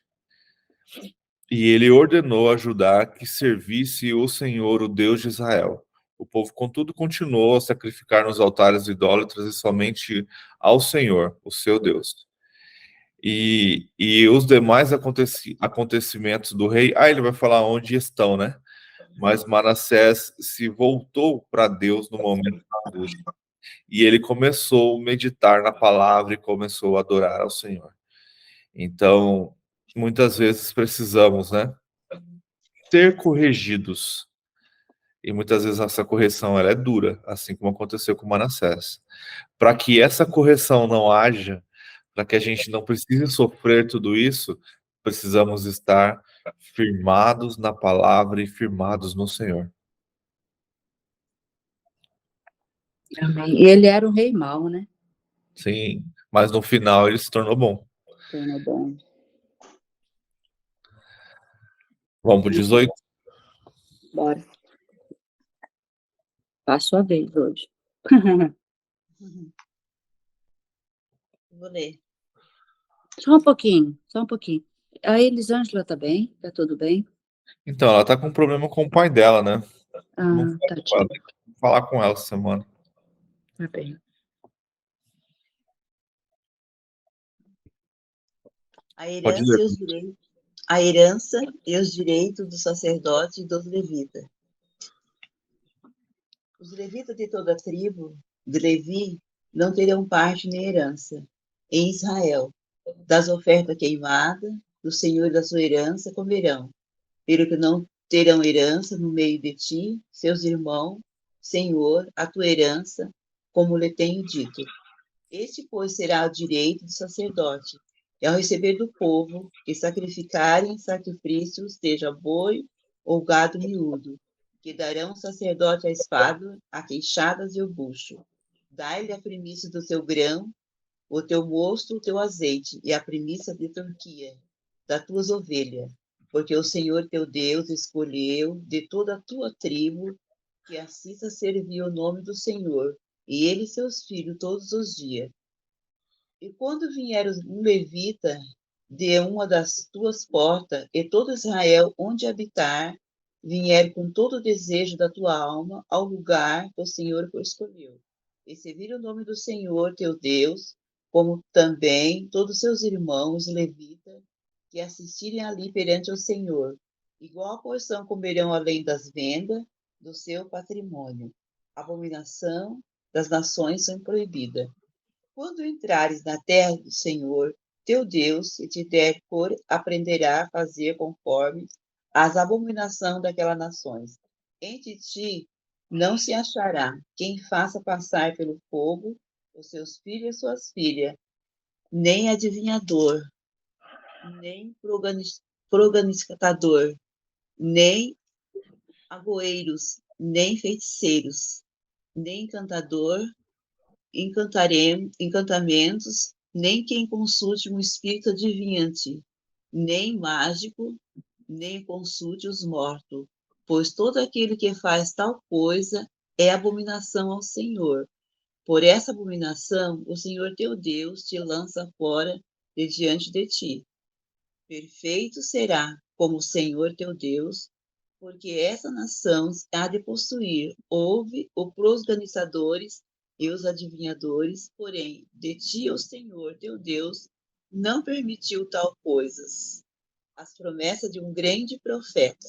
E ele ordenou a Judá que servisse o Senhor, o Deus de Israel. O povo, contudo, continuou a sacrificar nos altares idólatras e somente ao Senhor, o seu Deus. E os demais acontecimentos do rei, ele vai falar onde estão, né? Mas Manassés se voltou para Deus no momento da angústia. E ele começou a meditar na palavra e começou a adorar ao Senhor. Então, muitas vezes precisamos, né, ser corrigidos E muitas vezes essa correção ela é dura, assim como aconteceu com Manassés. Para que essa correção não haja, para que a gente não precise sofrer tudo isso, precisamos estar firmados na palavra e firmados no Senhor. Amém. E ele era um rei mau, né? Sim, mas no final ele se tornou bom. Tornou bom. Vamos pro 18? Bora. Passa a vez hoje. Vou ler. Só um pouquinho, só um pouquinho. A Elisângela tá bem? Tá tudo bem? Então, ela tá com um problema com o pai dela, né? Não Ah, falei com ela, tadinho. tem que falar com ela essa semana. Tá bem. A Pode herança ler. e os direitos. A herança e os direitos do sacerdote e dos levitas. Os levitas de toda a tribo de Levi não terão parte nem herança em Israel. Das ofertas queimadas, do Senhor da sua herança comerão, pelo que não terão herança no meio de ti, seus irmãos, Senhor, a tua herança, como lhe tenho dito. Este, pois, será o direito do sacerdote, e ao receber do povo que sacrificarem sacrifícios, seja boi ou gado miúdo, que darão o sacerdote a espada, a queixadas e o bucho. Dai-lhe a primícia do seu grão, o teu mosto, o teu azeite, e a primícia de turquia, das tuas ovelhas, porque o Senhor teu Deus escolheu de toda a tua tribo que assista servir o nome do Senhor, e ele e seus filhos todos os dias. E quando vier um levita de uma das tuas portas, e todo Israel onde habitar, vier com todo o desejo da tua alma ao lugar que o Senhor escolheu, e servir o nome do Senhor teu Deus, como também todos seus irmãos levitas que assistirem ali perante o Senhor, igual porção comerão além das vendas do seu patrimônio. Abominação das nações são proibidas. Quando entrares na terra do Senhor, teu Deus, e te der por aprenderá a fazer conforme as abominações daquelas nações. Entre ti não se achará quem faça passar pelo fogo os seus filhos e suas filhas, nem adivinhador, nem pronosticador, nem agoeiros, nem feiticeiros, nem encantador, encantamentos, nem quem consulte um espírito adivinhante, nem mágico, nem consulte os mortos, pois todo aquele que faz tal coisa é abominação ao Senhor. Por essa abominação, o Senhor teu Deus te lança fora de diante de ti. Perfeito será como o Senhor teu Deus, porque essa nação há de possuir. Houve os organizadores e os adivinhadores, porém, de ti, o Senhor teu Deus, não permitiu tal coisas. As promessas de um grande profeta.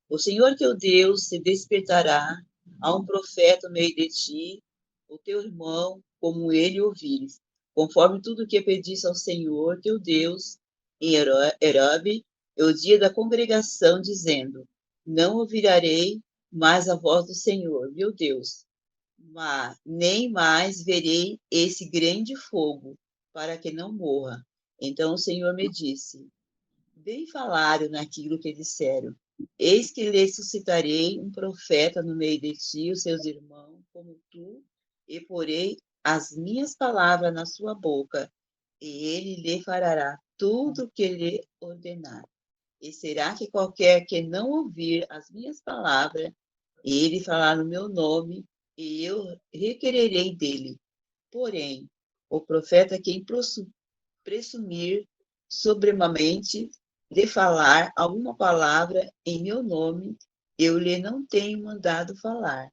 O Senhor teu Deus se despertará a um profeta no meio de ti, o teu irmão, como ele ouvires, conforme tudo que pedisse ao Senhor teu Deus em Herobe, o dia da congregação, dizendo: não ouvirei mais a voz do Senhor, meu Deus, mas nem mais verei esse grande fogo, para que não morra. Então o Senhor me disse: bem falaram naquilo que disseram. Eis que lhe suscitarei um profeta no meio de ti, os seus irmãos, como tu, e porei as minhas palavras na sua boca, e ele lhe fará tudo o que lhe ordenar. E será que qualquer que não ouvir as minhas palavras, ele falar no meu nome, e eu requererei dele. Porém, o profeta quem presumir sobremamente de falar alguma palavra em meu nome, eu lhe não tenho mandado falar.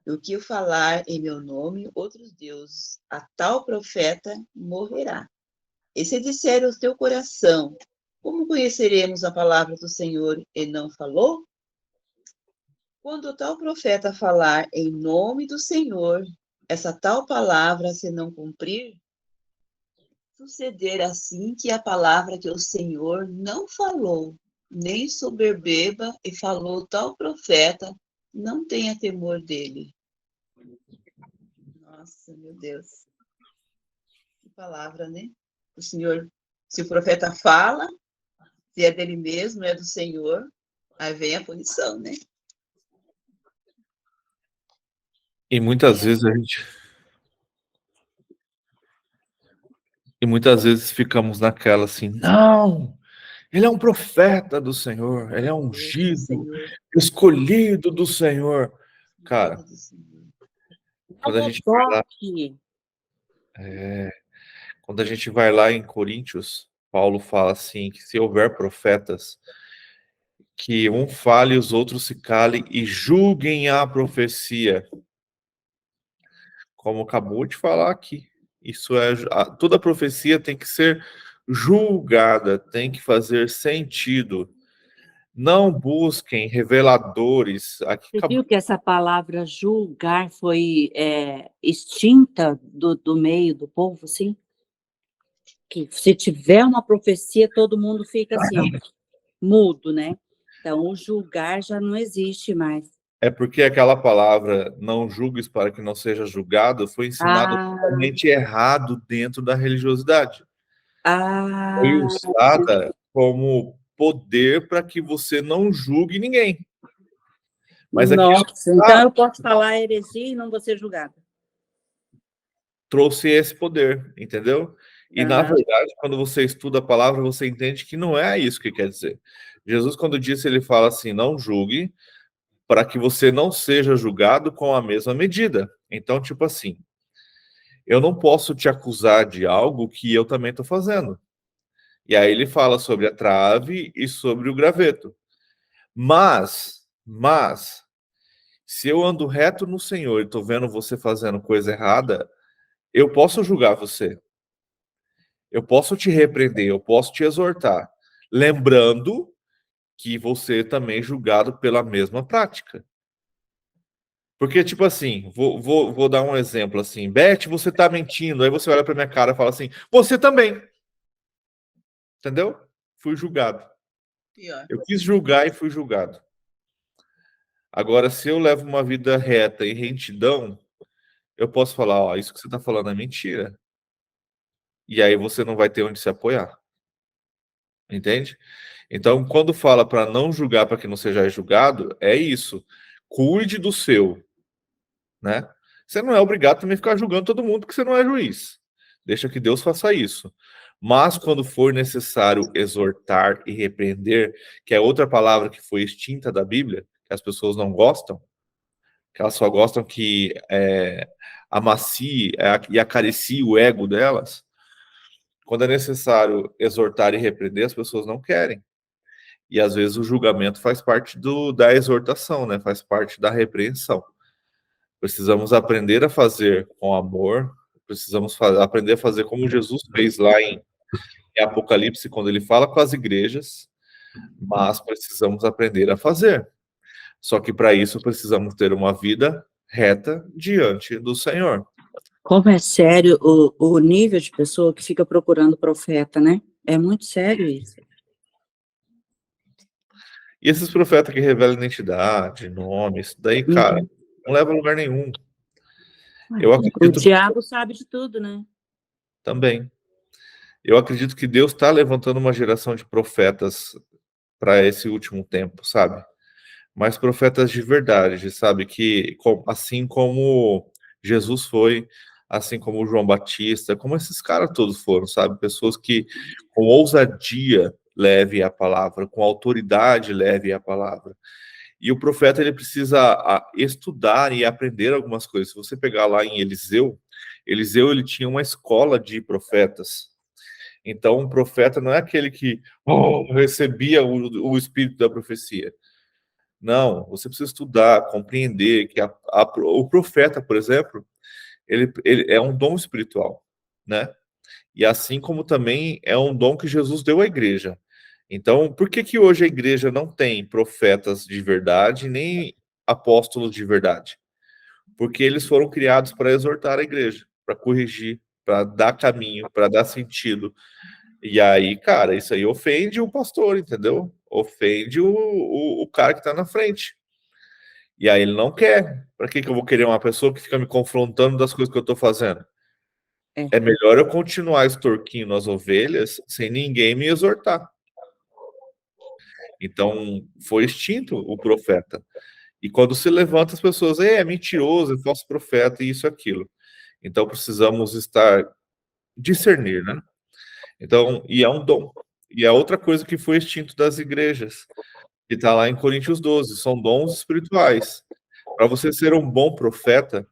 O que eu falar em meu nome, outros deuses, a tal profeta morrerá. E se disser o teu coração, como conheceremos a palavra do Senhor e não falou? Quando o tal profeta falar em nome do Senhor, essa tal palavra se não cumprir, suceder assim que a palavra que o Senhor não falou, nem soberbeba, e falou tal profeta, não tenha temor dele. Nossa, meu Deus. Que palavra, né? O Senhor, se o profeta fala, se é dele mesmo, é do Senhor, aí vem a punição, né? E muitas vezes ficamos naquela assim, não, ele é um profeta do Senhor, ele é Deus do ungido, Senhor, escolhido do Senhor. Cara, Deus do Senhor. quando a gente vai lá, Toque. quando a gente vai lá em Coríntios, Paulo fala assim, que se houver profetas, que um fale e os outros se calem e julguem a profecia. Como acabou de falar aqui. Isso é, toda profecia tem que ser julgada, tem que fazer sentido. Não busquem reveladores. Aqui Você acabou. viu que essa palavra julgar foi extinta do meio do povo, assim? Que se tiver uma profecia, todo mundo fica assim, ó, mudo, né? Então, o julgar já não existe mais. É porque aquela palavra não julgues para que não seja julgado foi ensinado Ah, totalmente errado dentro da religiosidade. Foi ah, usada como poder para que você não julgue ninguém. Mas aquilo nossa. Então, eu posso falar heresia e não vou ser julgada. trouxe esse poder, entendeu? E, na Aham. verdade, quando você estuda a palavra, você entende que não é isso que quer dizer. Jesus, quando disse, ele fala assim, não julgue, para que você não seja julgado com a mesma medida. Então, tipo assim, eu não posso te acusar de algo que eu também estou fazendo. E aí ele fala sobre a trave e sobre o graveto. Mas, se eu ando reto no Senhor e estou vendo você fazendo coisa errada, eu posso julgar você. Eu posso te repreender, eu posso te exortar, lembrando que você também é julgado pela mesma prática. Porque, tipo assim, vou dar um exemplo assim, Beth, você tá mentindo. Aí você olha pra minha cara e fala assim, você também. Entendeu? Fui julgado. Pior. Eu quis julgar e fui julgado. Agora, se eu levo uma vida reta e retidão, eu posso falar, ó, isso que você tá falando é mentira. E aí você não vai ter onde se apoiar. Entende? Então, quando fala para não julgar para que não seja julgado, é isso. Cuide do seu, né? Você não é obrigado também a ficar julgando todo mundo porque você não é juiz. Deixa que Deus faça isso. Mas quando for necessário exortar e repreender, que é outra palavra que foi extinta da Bíblia, que as pessoas não gostam, que elas só gostam que amacie e acaricie o ego delas. Quando é necessário exortar e repreender, as pessoas não querem. E às vezes o julgamento faz parte da exortação, né? Faz parte da repreensão. Precisamos aprender a fazer com amor, precisamos aprender a fazer como Jesus fez lá em Apocalipse, quando ele fala com as igrejas, mas precisamos aprender a fazer. Só que para isso precisamos ter uma vida reta diante do Senhor. Como é sério o nível de pessoa que fica procurando profeta, né? É muito sério isso. E esses profetas que revelam identidade, nomes, daí, cara, não leva a lugar nenhum. Eu O acredito diabo sabe de tudo, né? também. Eu acredito que Deus está levantando uma geração de profetas para esse último tempo, sabe? Mas profetas de verdade, sabe? Que assim como Jesus foi, assim como João Batista, como esses caras todos foram, sabe? Pessoas que com ousadia levem a palavra, com autoridade levem a palavra. E o profeta ele precisa estudar e aprender algumas coisas. Se você pegar lá em Eliseu, ele tinha uma escola de profetas. Então, um profeta não é aquele que recebia o espírito da profecia. Não, você precisa estudar, compreender que o profeta, por exemplo, ele é um dom espiritual, né? E assim como também é um dom que Jesus deu à igreja. Então, por que hoje a igreja não tem profetas de verdade, nem apóstolos de verdade? Porque eles foram criados para exortar a igreja, para corrigir, para dar caminho, para dar sentido. E aí, cara, isso aí ofende o pastor, entendeu? Ofende o cara que está na frente. E aí ele não quer. Para que eu vou querer uma pessoa que fica me confrontando das coisas que eu estou fazendo? É melhor eu continuar extorquindo as ovelhas sem ninguém me exortar. Então, foi extinto o profeta. E quando se levanta, as pessoas, é mentiroso, é falso profeta, isso e aquilo. Então, precisamos discernir, né? Então, e é um dom. E é outra coisa que foi extinto das igrejas, que está lá em Coríntios 12, são dons espirituais. Para você ser um bom profeta,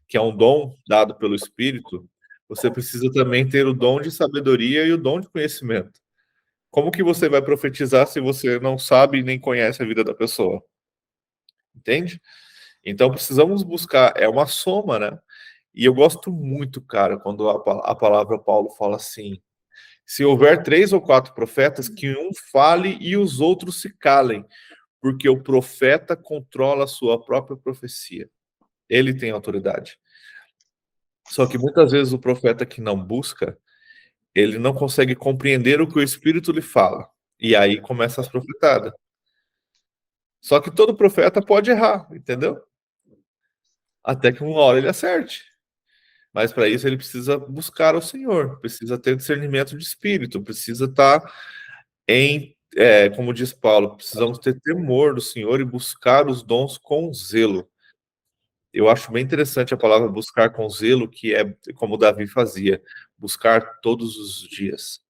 que é um dom dado pelo Espírito, você precisa também ter o dom de sabedoria e o dom de conhecimento. Como que você vai profetizar se você não sabe nem conhece a vida da pessoa? Entende? Então precisamos buscar, é uma soma, né? E eu gosto muito, cara, quando a palavra Paulo fala assim: se houver 3 ou 4 profetas, que um fale e os outros se calem, porque o profeta controla a sua própria profecia. Ele tem autoridade. Só que muitas vezes o profeta que não busca, ele não consegue compreender o que o Espírito lhe fala. E aí começa as profetadas. Só que todo profeta pode errar, entendeu? Até que uma hora ele acerte. Mas para isso ele precisa buscar o Senhor, precisa ter discernimento de espírito, precisa estar como diz Paulo, precisamos ter temor do Senhor e buscar os dons com zelo. Eu acho bem interessante a palavra buscar com zelo, que é como Davi fazia, buscar todos os dias.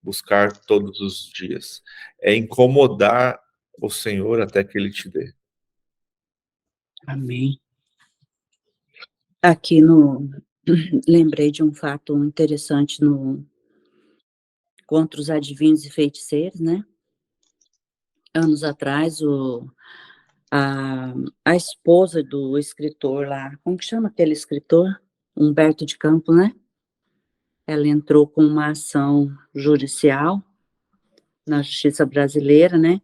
Buscar todos os dias. É incomodar o Senhor até que ele te dê. Amém. Aqui lembrei de um fato interessante contra os adivinhos e feiticeiros, né? Anos atrás, a esposa do escritor lá, como que chama aquele escritor? Humberto de Campos, né? Ela entrou com uma ação judicial na justiça brasileira, né?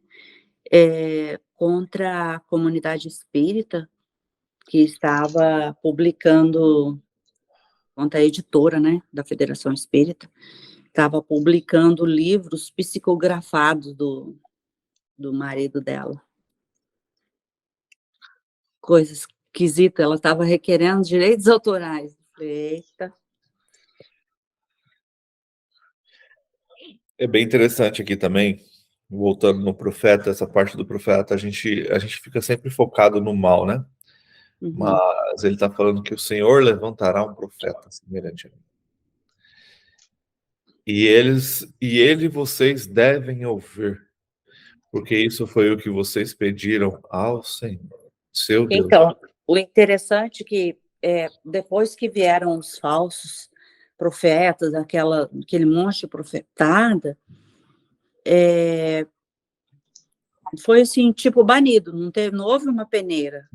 Contra a comunidade espírita que estava publicando, contra a editora, né, da Federação Espírita, estava publicando livros psicografados do marido dela. Coisa esquisita, ela estava requerendo direitos autorais. Eita. É bem interessante aqui também, voltando no profeta, essa parte do profeta, a gente fica sempre focado no mal, né? Uhum. Mas ele está falando que o Senhor levantará um profeta semelhante a mim. E ele vocês devem ouvir, porque isso foi o que vocês pediram ao Senhor, seu Deus. Então, o interessante é que depois que vieram os falsos profetas, aquele monte de profetada, foi assim, tipo, banido, não houve uma peneira.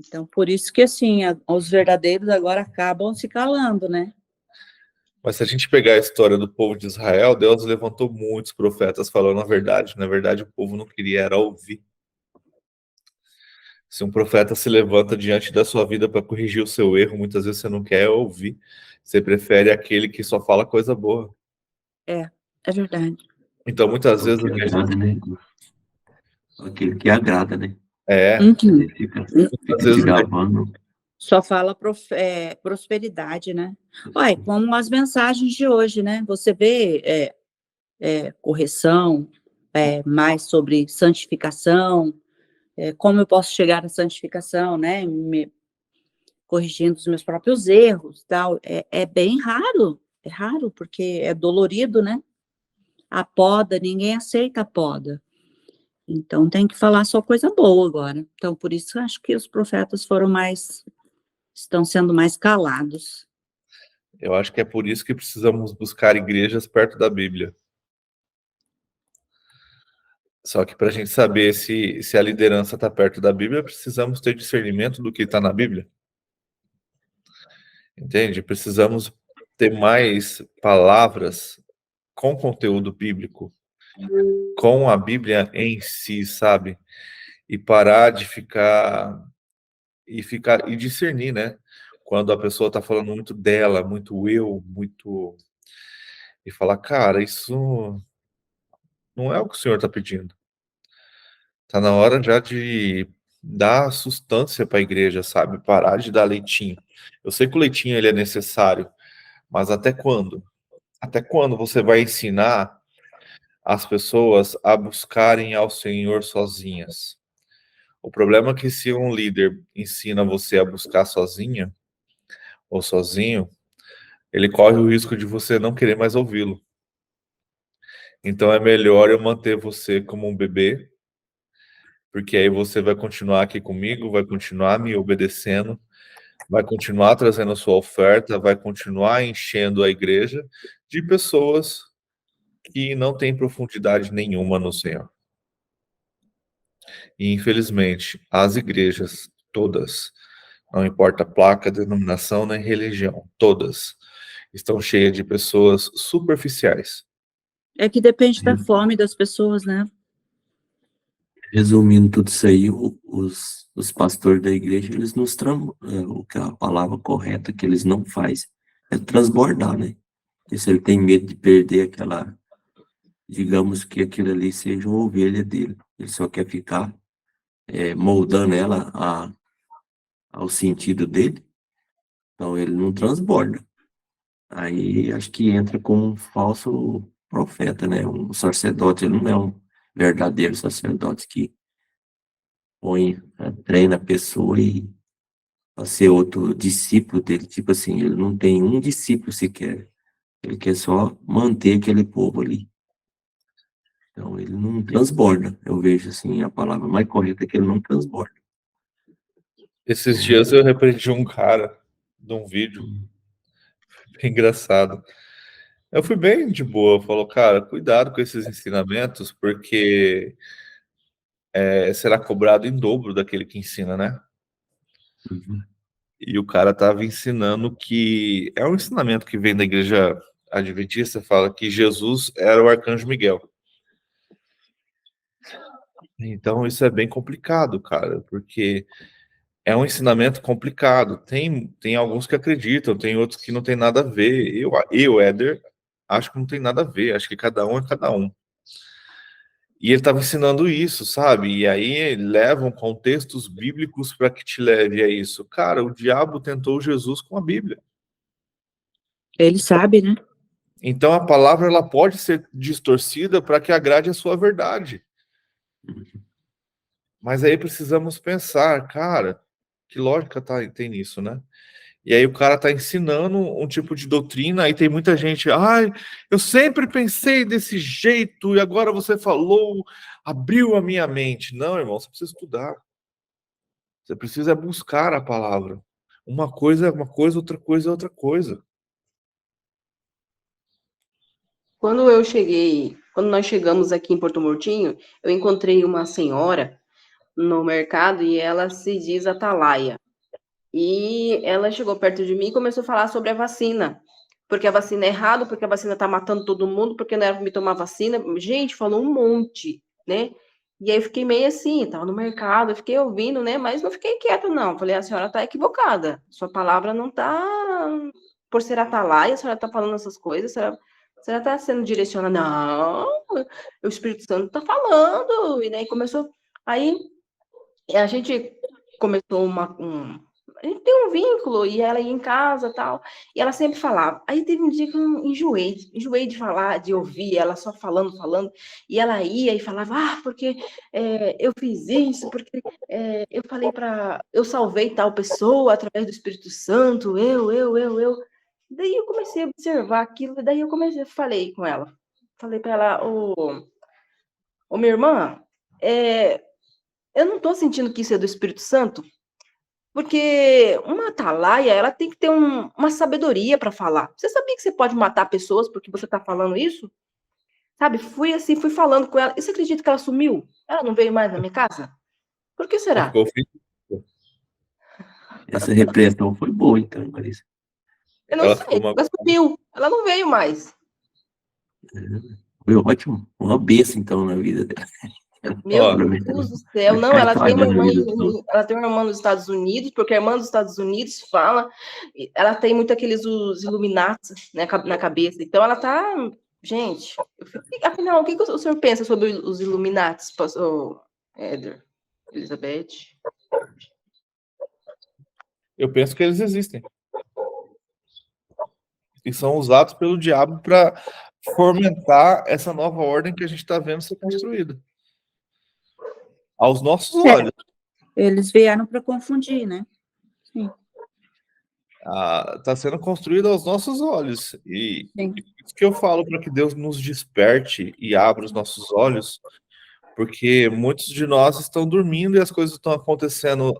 Então, por isso que, assim, os verdadeiros agora acabam se calando, né? Mas se a gente pegar a história do povo de Israel, Deus levantou muitos profetas falando a verdade. Na verdade, o povo não queria era ouvir. Se um profeta se levanta diante da sua vida para corrigir o seu erro, muitas vezes você não quer ouvir. Você prefere aquele que só fala coisa boa. É verdade. Então, muitas vezes... Aquele que agrada, né? Uhum. Fica Às vezes gravando. Só fala prosperidade, né? Olha, como as mensagens de hoje, né? Você vê correção, mais sobre santificação, como eu posso chegar à santificação, né? Corrigindo os meus próprios erros, tal. É bem raro, é raro, porque é dolorido, né? A poda, ninguém aceita a poda. Então, tem que falar só coisa boa agora. Então, por isso, acho que os profetas estão sendo mais calados. Eu acho que é por isso que precisamos buscar igrejas perto da Bíblia. Só que para a gente saber se a liderança está perto da Bíblia, precisamos ter discernimento do que está na Bíblia. Entende? Precisamos ter mais palavras com conteúdo bíblico, com a Bíblia em si, sabe? E parar de ficar e discernir, né? Quando a pessoa está falando muito dela, muito eu, muito... E falar, cara, isso não é o que o Senhor está pedindo. Está na hora já de dar sustância para a igreja, sabe? Parar de dar leitinho. Eu sei que o leitinho ele é necessário, mas até quando? Até quando você vai ensinar as pessoas a buscarem ao Senhor sozinhas? O problema é que se um líder ensina você a buscar sozinha ou sozinho, ele corre o risco de você não querer mais ouvi-lo. Então é melhor eu manter você como um bebê, porque aí você vai continuar aqui comigo, vai continuar me obedecendo, vai continuar trazendo a sua oferta, vai continuar enchendo a igreja de pessoas que não têm profundidade nenhuma no Senhor. E infelizmente, as igrejas, todas, não importa a placa, denominação nem religião, todas estão cheias de pessoas superficiais. É que depende da fome das pessoas, né? Resumindo tudo isso aí, os pastores da igreja, eles nos o que a palavra correta que eles não fazem é transbordar, né? Porque se ele tem medo de perder aquela, digamos que aquilo ali seja uma ovelha dele, ele só quer ficar moldando ela ao sentido dele, então ele não transborda. Aí acho que entra como um falso profeta, né? Um sacerdote, ele não é um verdadeiro sacerdote que treina a pessoa e para ser outro discípulo dele. Tipo assim, ele não tem um discípulo sequer. Ele quer só manter aquele povo ali. Então, ele não transborda. Eu vejo, assim, a palavra mais correta é que ele não transborda. Esses dias eu repreendi um cara de um vídeo bem engraçado. Eu fui bem de boa, falou, cara, cuidado com esses ensinamentos, porque será cobrado em dobro daquele que ensina, né? Uhum. E o cara tava ensinando que é um ensinamento que vem da igreja adventista, fala que Jesus era o arcanjo Miguel. Então isso é bem complicado, cara, porque é um ensinamento complicado. Tem alguns que acreditam, tem outros que não tem nada a ver. Eu, Éder, acho que não tem nada a ver, acho que cada um é cada um. E ele estava ensinando isso, sabe? E aí levam contextos bíblicos para que te leve a isso. Cara, o diabo tentou Jesus com a Bíblia. Ele sabe, né? Então a palavra ela pode ser distorcida para que agrade a sua verdade. Mas aí precisamos pensar, cara, que lógica tem nisso, né? E aí o cara tá ensinando um tipo de doutrina, aí tem muita gente, ai, eu sempre pensei desse jeito, e agora você falou, abriu a minha mente. Não, irmão, você precisa estudar. Você precisa buscar a palavra. Uma coisa é uma coisa, outra coisa é outra coisa. Quando nós chegamos aqui em Porto Murtinho, eu encontrei uma senhora no mercado e ela se diz Atalaia. E ela chegou perto de mim e começou a falar sobre a vacina. Porque a vacina é errado, porque a vacina tá matando todo mundo, porque não era pra me tomar vacina. Gente, falou um monte, né? E aí eu fiquei meio assim, tava no mercado, eu fiquei ouvindo, né? Mas não fiquei quieta, não. Falei, a senhora tá equivocada. Sua palavra não tá... Por ser Atalaia, a senhora tá falando essas coisas, a senhora tá sendo direcionada. Não, o Espírito Santo tá falando. E daí começou... Aí a gente começou a gente tem um vínculo, e ela ia em casa e tal, e ela sempre falava. Aí teve um dia que eu enjoei de falar, de ouvir ela só falando, e ela ia e falava, porque eu fiz isso, porque eu falei eu salvei tal pessoa através do Espírito Santo, eu. Daí eu comecei a observar aquilo, daí eu falei com ela, falei para ela, ô minha irmã, eu não tô sentindo que isso é do Espírito Santo, porque uma atalaia, ela tem que ter uma sabedoria para falar. Você sabia que você pode matar pessoas porque você tá falando isso? Sabe, fui falando com ela. E você acredita que ela sumiu? Ela não veio mais na minha casa? Por que será? Ficou ofendido. Essa repreensão foi boa, então, Marisa. Eu não sei, ela sumiu. Ela não veio mais. Foi ótimo. Uma bênção, então, na vida dela. Meu Deus do céu, não, ela tem uma irmã nos Estados Unidos, porque a irmã dos Estados Unidos fala, ela tem muito os Illuminati, né, na cabeça, então ela tá, gente, afinal, o que o senhor pensa sobre os Illuminati, pastor Éder, Elizabeth? Eu penso que eles existem. E são usados pelo diabo para fomentar essa nova ordem que a gente está vendo ser construída. Aos nossos olhos. Eles vieram para confundir, né? Sim. Está sendo construída aos nossos olhos. E Sim. isso que eu falo para que Deus nos desperte e abra os nossos olhos, porque muitos de nós estão dormindo e as coisas estão acontecendo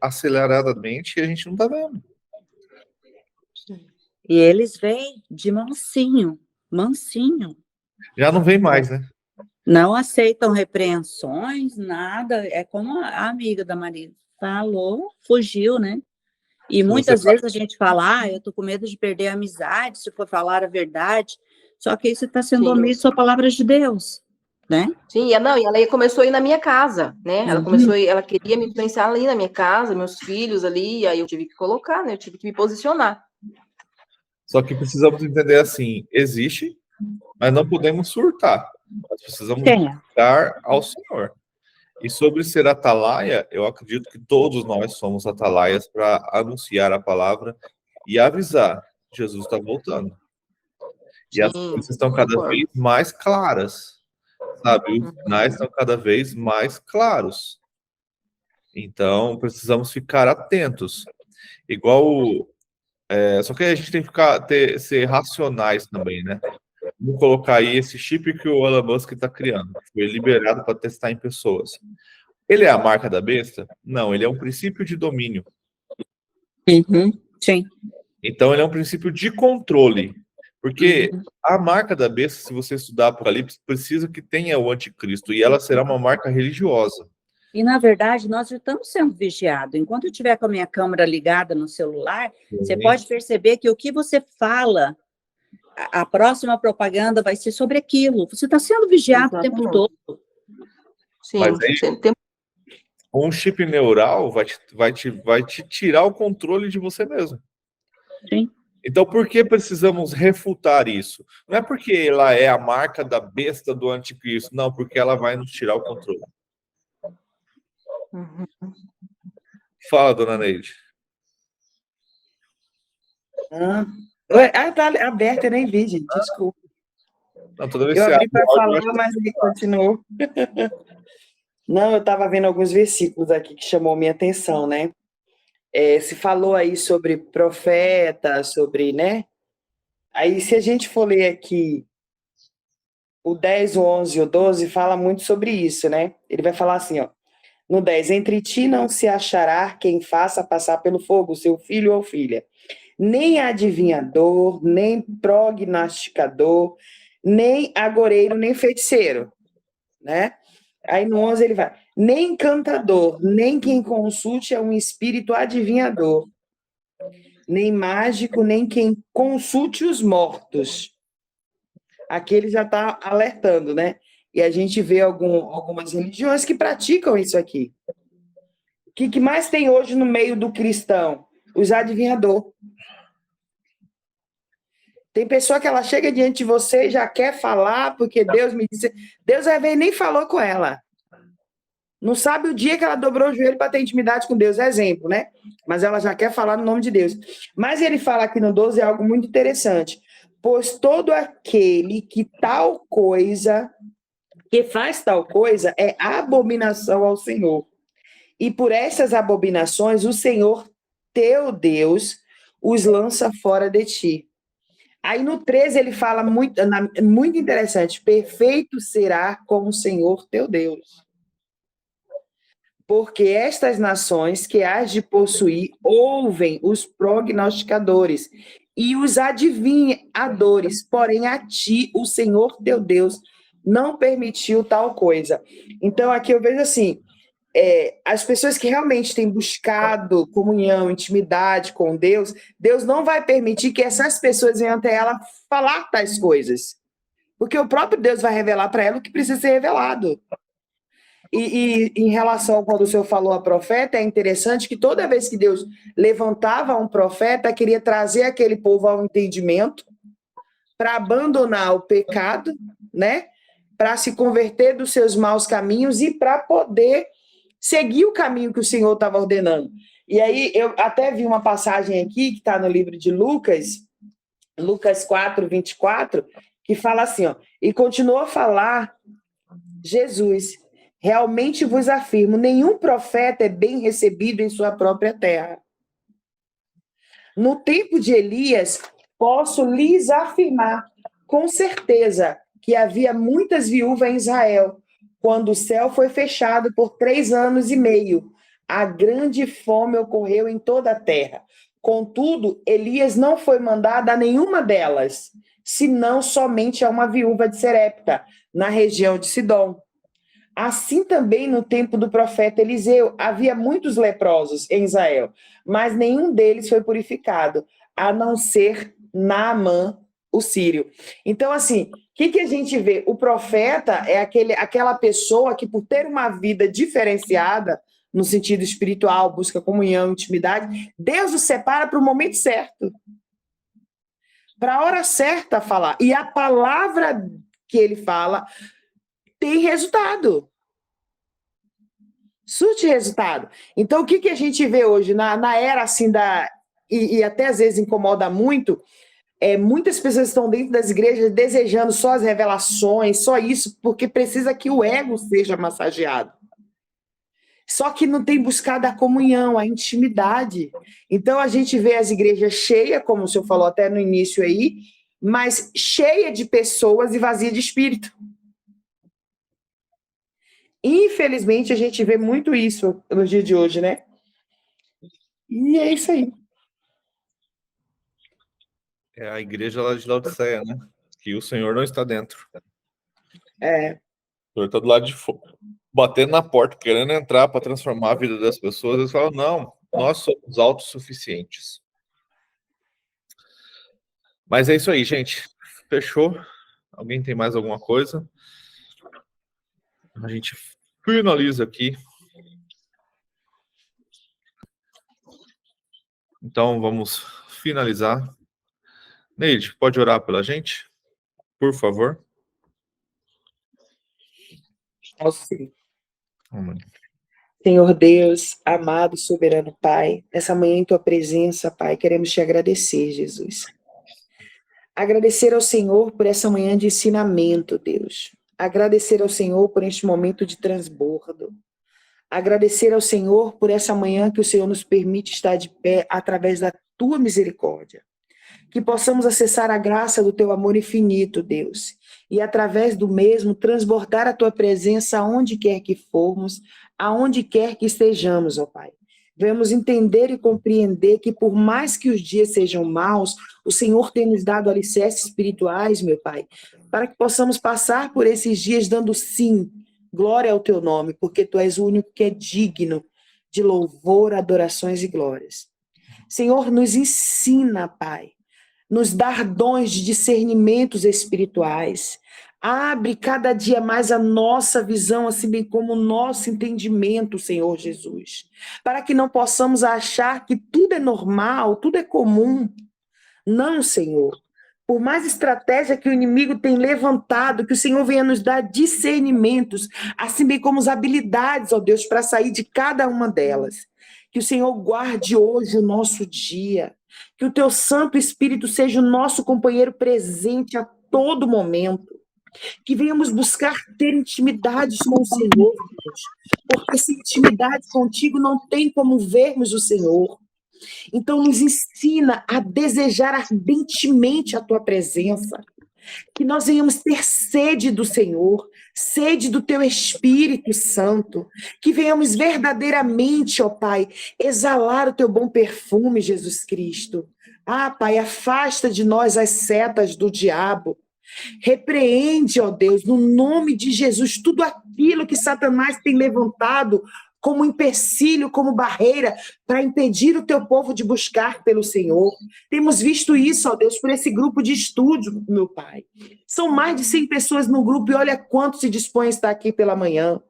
aceleradamente e a gente não está vendo. E eles vêm de mansinho, mansinho. Já não vem mais, né? Não aceitam repreensões, nada. É como a amiga da Maria falou, fugiu, né? E muitas vezes a gente fala, eu tô com medo de perder a amizade, se for falar a verdade. Só que isso está sendo omisso à palavra de Deus, né? Sim, e ela começou a ir na minha casa, né? Ela queria me influenciar ali na minha casa, meus filhos ali, e aí eu tive que colocar, né? Eu tive que me posicionar. Só que precisamos entender assim, existe, mas não podemos surtar. Nós precisamos buscar ao Senhor. E sobre ser atalaia, eu acredito que todos nós somos atalaias para anunciar a palavra e avisar. Jesus está voltando. E as coisas estão cada vez mais claras, sabe? Os sinais estão cada vez mais claros. Então, precisamos ficar atentos. Igual... só que a gente tem que ser racionais também, né? Vamos colocar aí esse chip que o Elon Musk está criando. Foi liberado para testar em pessoas. Ele é a marca da besta? Não, ele é um princípio de domínio. Sim. Então, ele é um princípio de controle. Porque a marca da besta, se você estudar Apocalipse, precisa que tenha o anticristo. E ela será uma marca religiosa. E, na verdade, nós já estamos sendo vigiados. Enquanto eu estiver com a minha câmera ligada no celular, você pode perceber que o que você fala, a próxima propaganda vai ser sobre aquilo. Você está sendo vigiado o tempo todo. Sim, mas aí, um chip neural vai te tirar o controle de você mesmo. Sim. Então, por que precisamos refutar isso? Não é porque ela é a marca da besta do anticristo, não, porque ela vai nos tirar o controle. Fala, dona Neide. Tá aberta, eu nem vi, gente, desculpa. Não, toda vez eu que abri para falar, mas ele continuou. Não, eu estava vendo alguns versículos aqui que chamou minha atenção, né? Se falou aí sobre profeta, sobre, né? Aí, se a gente for ler aqui o 10, o 11 e o 12, fala muito sobre isso, né? Ele vai falar assim, ó. No 10, entre ti não se achará quem faça passar pelo fogo seu filho ou filha, nem adivinhador, nem prognosticador, nem agoreiro, nem feiticeiro, né? Aí no 11 ele vai, nem encantador, nem quem consulte é um espírito adivinhador, nem mágico, nem quem consulte os mortos. Aqui ele já está alertando, né? E a gente vê algumas religiões que praticam isso aqui. O que mais tem hoje no meio do cristão? Os adivinhadores. Tem pessoa que ela chega diante de você e já quer falar, porque Deus me disse... Deus vai ver e nem falou com ela. Não sabe o dia que ela dobrou o joelho para ter intimidade com Deus, é exemplo, né? Mas ela já quer falar no nome de Deus. Mas ele fala aqui no 12 algo muito interessante. Pois todo aquele que faz tal coisa é abominação ao Senhor. E por essas abominações o Senhor, teu Deus, os lança fora de ti. Aí no 13 ele fala muito interessante, perfeito será como o Senhor teu Deus. Porque estas nações que hás de possuir ouvem os prognosticadores e os adivinhadores, porém a ti o Senhor teu Deus não permitiu tal coisa. Então aqui eu vejo assim, as pessoas que realmente têm buscado comunhão, intimidade com Deus, Deus não vai permitir que essas pessoas venham até ela falar tais coisas. Porque o próprio Deus vai revelar para ela o que precisa ser revelado. E em relação, quando o senhor falou a profeta, é interessante que toda vez que Deus levantava um profeta, queria trazer aquele povo ao entendimento, para abandonar o pecado, né? Para se converter dos seus maus caminhos e para poder seguir o caminho que o Senhor estava ordenando. E aí eu até vi uma passagem aqui, que está no livro de Lucas, Lucas 4, 24, que fala assim, ó, e continuou a falar Jesus, realmente vos afirmo, nenhum profeta é bem recebido em sua própria terra. No tempo de Elias, posso lhes afirmar com certeza que havia muitas viúvas em Israel, quando o céu foi fechado por 3 anos e meio. A grande fome ocorreu em toda a terra. Contudo, Elias não foi mandado a nenhuma delas, senão somente a uma viúva de Serepta, na região de Sidom. Assim também no tempo do profeta Eliseu, havia muitos leprosos em Israel, mas nenhum deles foi purificado, a não ser Naamã, o sírio. Então, assim, o que a gente vê? O profeta é aquela pessoa que, por ter uma vida diferenciada, no sentido espiritual, busca comunhão, intimidade, Deus o separa para o momento certo, para a hora certa falar. E a palavra que ele fala tem resultado. Surte resultado. Então, o que a gente vê hoje na era assim e até às vezes incomoda muito, muitas pessoas estão dentro das igrejas desejando só as revelações, só isso, porque precisa que o ego seja massageado. Só que não tem buscado a comunhão, a intimidade. Então, a gente vê as igrejas cheias, como o senhor falou até no início aí, mas cheia de pessoas e vazia de espírito. Infelizmente, a gente vê muito isso no dia de hoje, né? E é isso aí. É a igreja lá de Laodiceia, né? Que o Senhor não está dentro. O Senhor está do lado de fora, batendo na porta, querendo entrar para transformar a vida das pessoas. Eles falam, não, nós somos autossuficientes. Mas é isso aí, gente. Fechou? Alguém tem mais alguma coisa? A gente finaliza aqui. Então, vamos finalizar. Neide, pode orar pela gente? Por favor. Sim. Senhor Deus, amado, soberano Pai, nessa manhã em Tua presença, Pai, queremos Te agradecer, Jesus. Agradecer ao Senhor por essa manhã de ensinamento, Deus. Agradecer ao Senhor por este momento de transbordo. Agradecer ao Senhor por essa manhã que o Senhor nos permite estar de pé através da Tua misericórdia. Que possamos acessar a graça do Teu amor infinito, Deus, e através do mesmo transbordar a Tua presença aonde quer que formos, aonde quer que estejamos, ó Pai. Devemos entender e compreender que por mais que os dias sejam maus, o Senhor tem nos dado alicerces espirituais, meu Pai, para que possamos passar por esses dias dando sim, glória ao Teu nome, porque Tu és o único que é digno de louvor, adorações e glórias. Senhor, nos ensina, Pai, nos dar dons de discernimentos espirituais. Abre cada dia mais a nossa visão, assim bem como o nosso entendimento, Senhor Jesus, para que não possamos achar que tudo é normal, tudo é comum. Não, Senhor. Por mais estratégia que o inimigo tem levantado, que o Senhor venha nos dar discernimentos, assim bem como as habilidades, ó Deus, para sair de cada uma delas. Que o Senhor guarde hoje o nosso dia. Que o Teu Santo Espírito seja o nosso companheiro presente a todo momento. Que venhamos buscar ter intimidades com o Senhor, Deus, porque sem intimidade contigo não tem como vermos o Senhor. Então, nos ensina a desejar ardentemente a Tua presença, que nós venhamos ter sede do Senhor, sede do Teu Espírito Santo, que venhamos verdadeiramente, ó Pai, exalar o Teu bom perfume, Jesus Cristo. Ah, Pai, afasta de nós as setas do diabo. Repreende, ó Deus, no nome de Jesus, tudo aquilo que Satanás tem levantado como empecilho, como barreira, para impedir o Teu povo de buscar pelo Senhor. Temos visto isso, ó Deus, por esse grupo de estudo, meu Pai. São mais de 100 pessoas no grupo e olha quanto se dispõe a estar aqui pela manhã.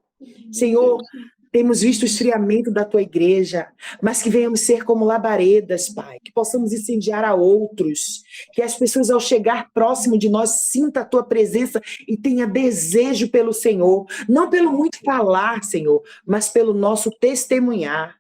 Senhor, Temos visto o esfriamento da tua igreja, mas que venhamos ser como labaredas, Pai, que possamos incendiar a outros, que as pessoas ao chegar próximo de nós sinta a tua presença e tenha desejo pelo Senhor, não pelo muito falar, Senhor, mas pelo nosso testemunhar.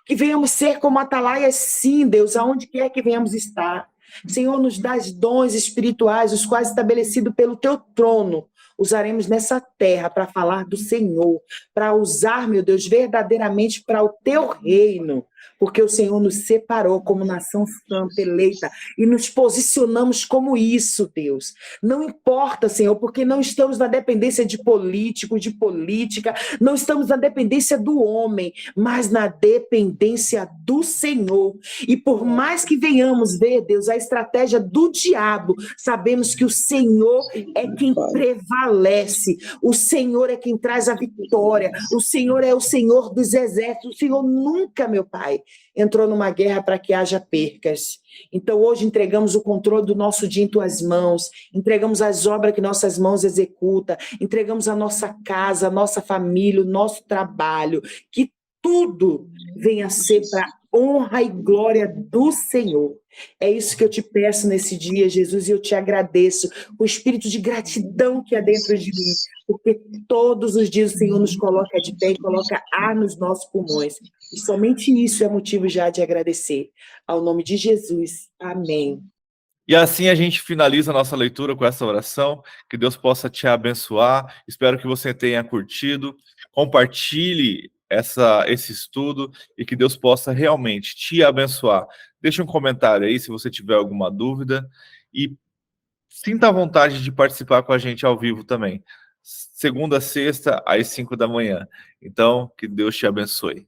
Que venhamos ser como atalaias, sim, Deus, aonde quer que venhamos estar. Senhor, nos dá dons espirituais, os quais estabelecidos pelo teu trono, usaremos nessa terra para falar do Senhor, para usar, meu Deus, verdadeiramente para o teu reino, porque o Senhor nos separou como nação santa, eleita, e nos posicionamos como isso, Deus. Não importa, Senhor, porque não estamos na dependência de político, de política, não estamos na dependência do homem, mas na dependência do Senhor. E por mais que venhamos ver, Deus, a estratégia do diabo, sabemos que o Senhor é quem prevalece, o Senhor é quem traz a vitória, o Senhor é o Senhor dos exércitos, o Senhor nunca, meu Pai, entrou numa guerra para que haja percas. Então hoje entregamos o controle do nosso dia em tuas mãos, entregamos as obras que nossas mãos executam, entregamos a nossa casa, a nossa família, o nosso trabalho, que tudo venha a ser para honra e glória do Senhor. É isso que eu te peço nesse dia, Jesus, e eu te agradeço o espírito de gratidão que há dentro de mim, porque todos os dias o Senhor nos coloca de pé e coloca ar nos nossos pulmões. E somente isso é motivo já de agradecer. Ao nome de Jesus. Amém. E assim a gente finaliza a nossa leitura com essa oração. Que Deus possa te abençoar. Espero que você tenha curtido. Compartilhe esse estudo e que Deus possa realmente te abençoar. Deixe um comentário aí se você tiver alguma dúvida e sinta a vontade de participar com a gente ao vivo também. Segunda a sexta, às 5 da manhã. Então, que Deus te abençoe.